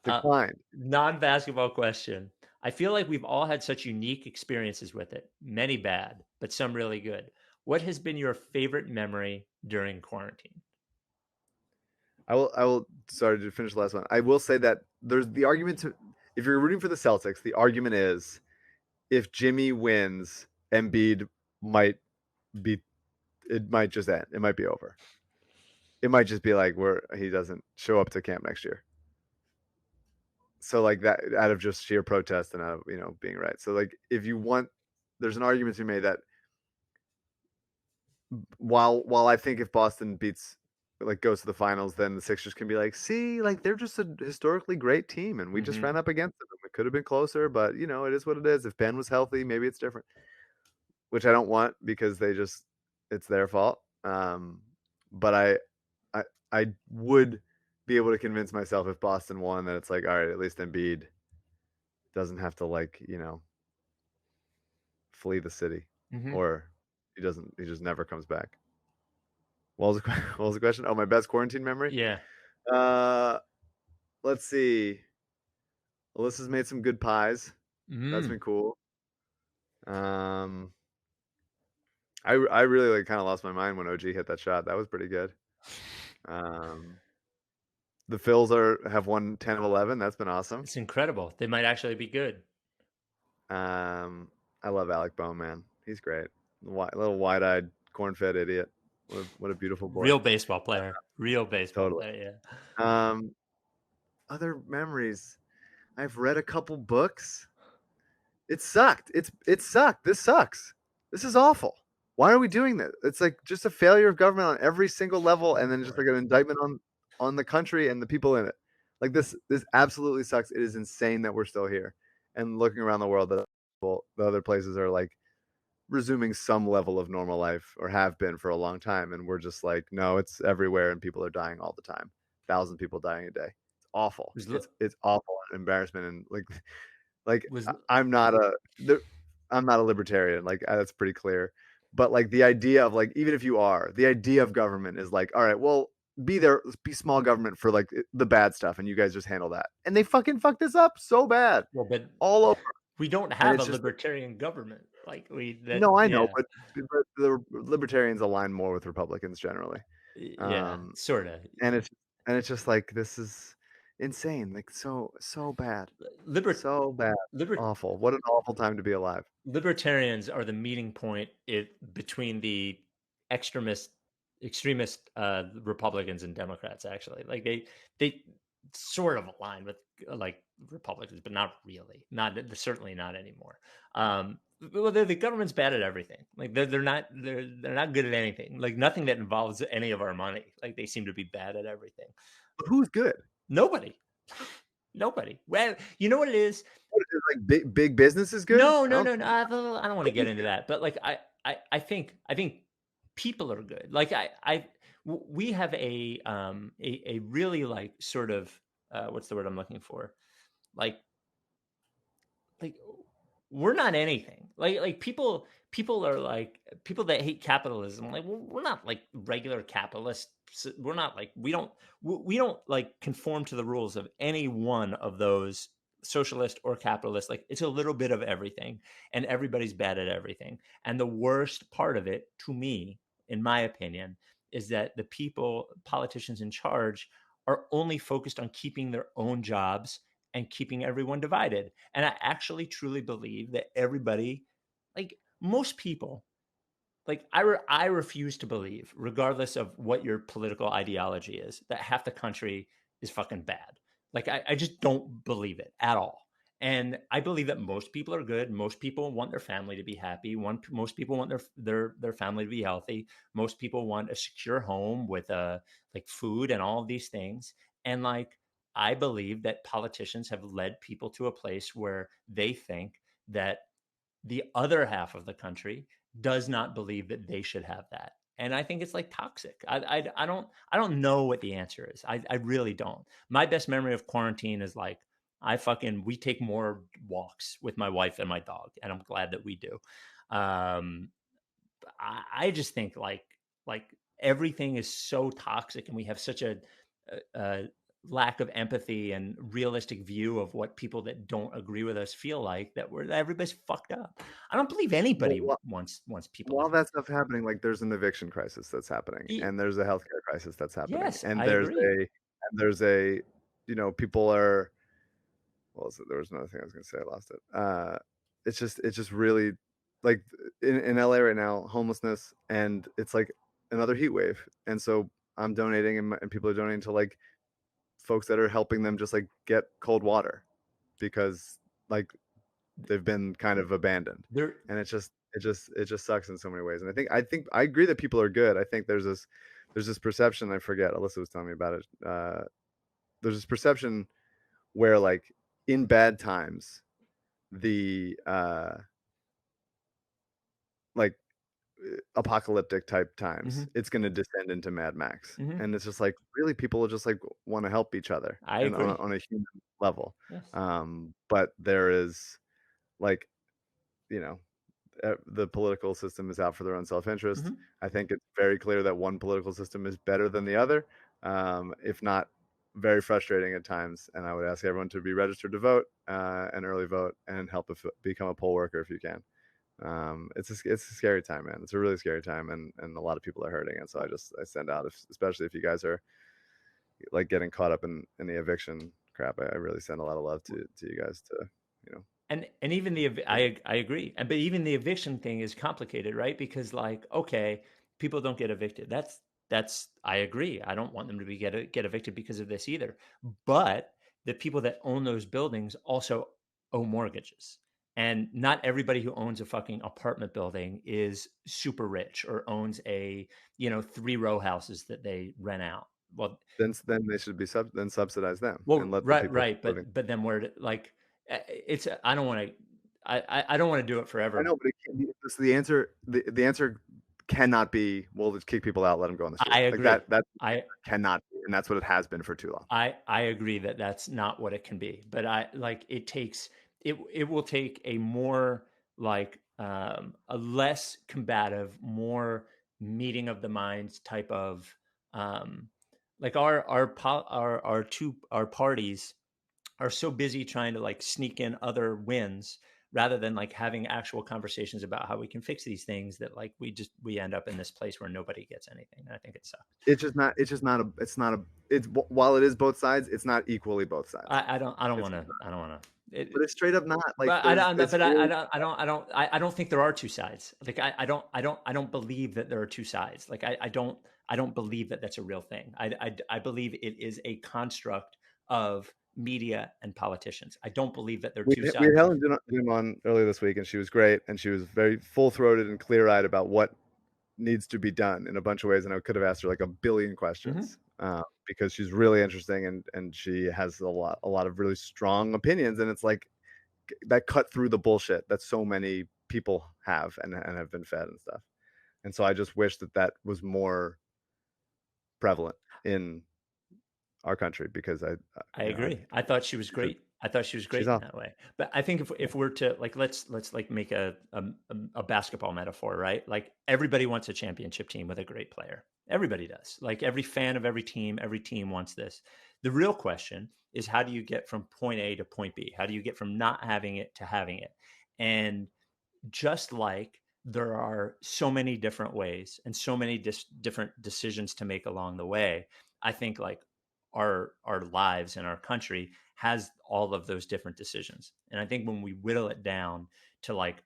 Declined. Non-basketball question. I feel like we've all had such unique experiences with it, many bad, but some really good. What has been your favorite memory during quarantine? I will sorry to finish the last one. I will say that there's the argument to if you're rooting for the Celtics, the argument is if Jimmy wins, Embiid might just end. It might be over. It might just be like where he doesn't show up to camp next year. So like that out of just sheer protest and out of being right. So like if you want, there's an argument to be made that while I think if Boston goes to the finals, then the Sixers can be like, see, like they're just a historically great team, and we just ran up against them. It could have been closer, but it is what it is. If Ben was healthy, maybe it's different. Which I don't want because it's their fault. But I would be able to convince myself if Boston won that it's like, all right, at least Embiid doesn't have to flee the city, or he just never comes back. What was the question? Oh, my best quarantine memory? Yeah. Let's see. Alyssa's made some good pies. That's been cool. I really kind of lost my mind when OG hit that shot. That was pretty good. The Phils have won 10 of 11. That's been awesome. It's incredible. They might actually be good. I love Alec Bohm, man. He's great. Little wide-eyed, corn-fed idiot. What a beautiful boy. Real baseball player. Real baseball player, yeah. Other memories. I've read a couple books. It sucked. It sucked. This sucks. This is awful. Why are we doing this? It's like just a failure of government on every single level, and then just like an indictment on the country and the people in it. Like this absolutely sucks. It is insane that we're still here. And looking around the world, the other places are like resuming some level of normal life, or have been for a long time, and we're just like, no, it's everywhere, and people are dying all the time. 1,000 people dying a day. It's awful. Was It's awful and embarrassment, and like was I'm not a libertarian. Like that's pretty clear. But like the idea of like even if you are, the idea of government is like, all right, well, be small government for like the bad stuff, and you guys just handle that. And they fucking fucked this up so bad, well, but all over. we don't And have a it's just libertarian government like no, I know, yeah. but the libertarians align more with Republicans generally. Yeah, Um, sort of. and it's just like this is insane, like so bad, Liber, so bad, liber, awful. What an awful time to be alive. Libertarians are the meeting point between the extremist Republicans and Democrats. Actually, like they sort of align with like Republicans, but not really. Not certainly not anymore. Well, the government's bad at everything. Like they're not good at anything. Like nothing that involves any of our money. Like they seem to be bad at everything. But who's good? Nobody. Nobody. Well, you know what it is? What is like big business is good? No, I no, don't no, no. I don't want to get into that. But like I think people are good. Like we have a really like sort of what's the word I'm looking for? Like like we're not anything. Like people are like people that hate capitalism. Like we're not like regular capitalists. We're not like we don't like conform to the rules of any one of those socialist or capitalist. Like it's a little bit of everything, and everybody's bad at everything. And the worst part of it, to me, in my opinion, is that the politicians in charge, are only focused on keeping their own jobs and keeping everyone divided. And I actually truly believe that everybody, like most people, like I refuse to believe, regardless of what your political ideology is, that half the country is fucking bad. Like I just don't believe it at all. And I believe that most people are good. Most people want their family to be happy. Most people want their family to be healthy. Most people want a secure home with like food and all of these things. And like I believe that politicians have led people to a place where they think that the other half of the country does not believe that they should have that. And I think it's like toxic. I don't know what the answer is. I really don't. My best memory of quarantine is like we take more walks with my wife and my dog, and I'm glad that we do. I just think like everything is so toxic, and we have such a lack of empathy and realistic view of what people that don't agree with us feel like, that everybody's fucked up. I don't believe anybody wants people. While that stuff's happening, like there's an eviction crisis that's happening, and there's a healthcare crisis that's happening, Yes, and I agree. there's a people are. There was another thing I was going to say. I lost it. It's just really like in LA right now, homelessness, and it's like another heat wave, and so I'm donating, and people are donating to like folks that are helping them just like get cold water because like they've been kind of abandoned. And it just sucks in so many ways. And I think I agree that people are good. I think there's this perception, I forget, Alyssa was telling me about it. There's this perception where like in bad times, the like apocalyptic type times, it's going to descend into Mad Max. And it's just like really people just like want to help each other I agree. on a human level. Yes. But there is like, the political system is out for their own self-interest. I think it's very clear that one political system is better than the other, if not very frustrating at times. And I would ask everyone to be registered to vote, and early vote, and help become a poll worker if you can. It's a scary time, man. It's a really scary time, and a lot of people are hurting. And so I send out, especially if you guys are like getting caught up in the eviction crap, I really send a lot of love to you guys to, And even I agree. But even the eviction thing is complicated, right? Because like, okay, people don't get evicted. That's I agree. I don't want them to get evicted because of this either. But the people that own those buildings also owe mortgages. And not everybody who owns a fucking apartment building is super rich or owns 3-row houses that they rent out. Well, then they should be subsidize them. Well, and let right. But then where like it's I don't want to I don't want to do it forever. I know, but it can't be, the answer the answer cannot be, well, let's kick people out, let them go on the street. I agree. Like that cannot be and that's what it has been for too long. I agree that that's not what it can be, but it will take a more like a less combative, more meeting of the minds type of like our parties are so busy trying to like sneak in other wins rather than like having actual conversations about how we can fix these things, that like we end up in this place where nobody gets anything. And I think it sucks. While it is both sides, it's not equally both sides. I don't want to. But it's straight up not like. But I don't think there are two sides. Like I don't believe that there are two sides. Like I don't believe that that's a real thing. I believe it is a construct of media and politicians. I don't believe that they're two sides. We had Helen Jim on earlier this week, and she was great, and she was very full-throated and clear-eyed about what needs to be done in a bunch of ways. And I could have asked her like a billion questions because she's really interesting, and she has a lot of really strong opinions, and it's like that cut through the bullshit that so many people have and have been fed and stuff. And so I just wish that was more prevalent in our country, because I agree. I thought she was great. I thought she was great in that way. But I think if we're to like, let's like make a basketball metaphor, right? Like everybody wants a championship team with a great player. Everybody does. Like every fan of every team wants this. The real question is, how do you get from point A to point B? How do you get from not having it to having it? And just like there are so many different ways and so many different decisions to make along the way, I think like our lives and our country has all of those different decisions. And I think when we whittle it down to like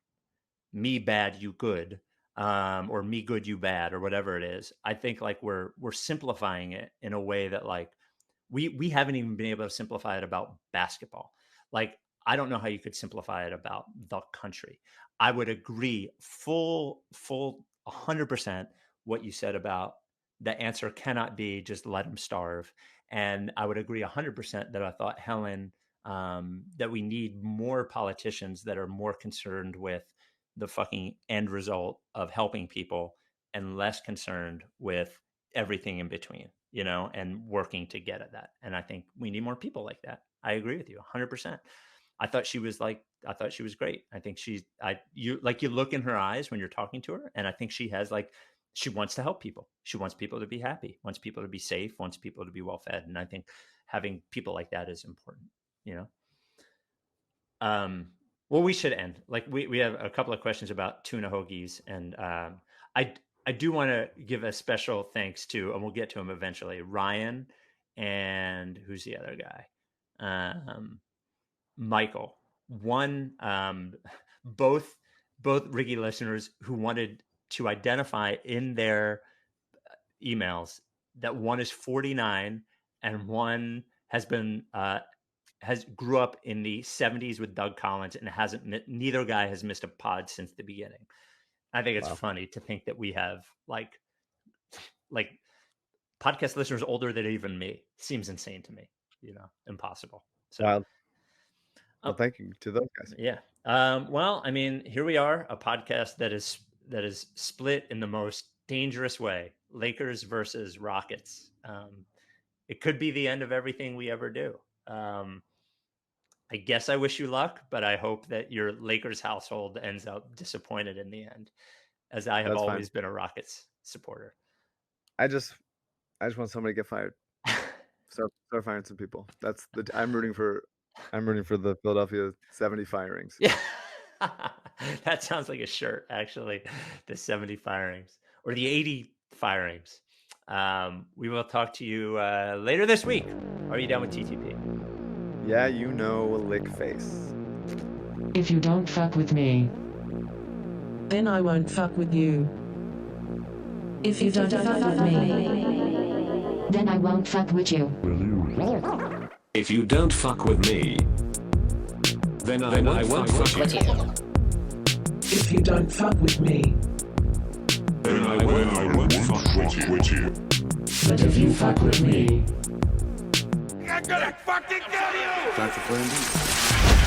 me bad, you good, or me good, you bad, or whatever it is, I think like we're simplifying it in a way that like we haven't even been able to simplify it about basketball. Like, I don't know how you could simplify it about the country. I would agree full 100% what you said about the answer cannot be just let them starve. And I would agree 100% that I thought, Helen, that we need more politicians that are more concerned with the fucking end result of helping people and less concerned with everything in between, you know, and working to get at that. And I think we need more people like that. I agree with you 100%. I thought she was great. I think you look in her eyes when you're talking to her, and I think she wants to help people. She wants people to be happy, wants people to be safe, wants people to be well fed. And I think having people like that is important, you know? Well, we should end. Like we have a couple of questions about tuna hoagies. And I do want to give a special thanks to, and we'll get to him eventually, Ryan, and who's the other guy? Michael. Both Ricky listeners who wanted to identify in their emails that one is 49 and one has grew up in the 70s with Doug Collins and neither guy has missed a pod since the beginning. I think it's funny to think that we have like podcast listeners older than even me. Seems insane to me, you know, impossible. So well, thank you to those guys. Yeah. Well, I mean, here we are, a podcast that is split in the most dangerous way. Lakers versus Rockets. It could be the end of everything we ever do. I guess I wish you luck, but I hope that your Lakers household ends up disappointed in the end, as I have always been a Rockets supporter. I just want somebody to get fired. Start firing some people. I'm rooting for the Philadelphia 70 firings. Yeah. That sounds like a shirt, actually. The 70 firings or the 80 firings. We will talk to you later this week. Are you done with TTP? Yeah, you know, lick face. If you don't fuck with me, then I won't fuck with you. If you don't fuck with me, then I won't fuck with you. If you don't fuck with me, then I won't fuck with you. If you don't fuck with me, then I won't fuck with you. But if you fuck with me, I'm gonna fucking kill you! Time for plan B.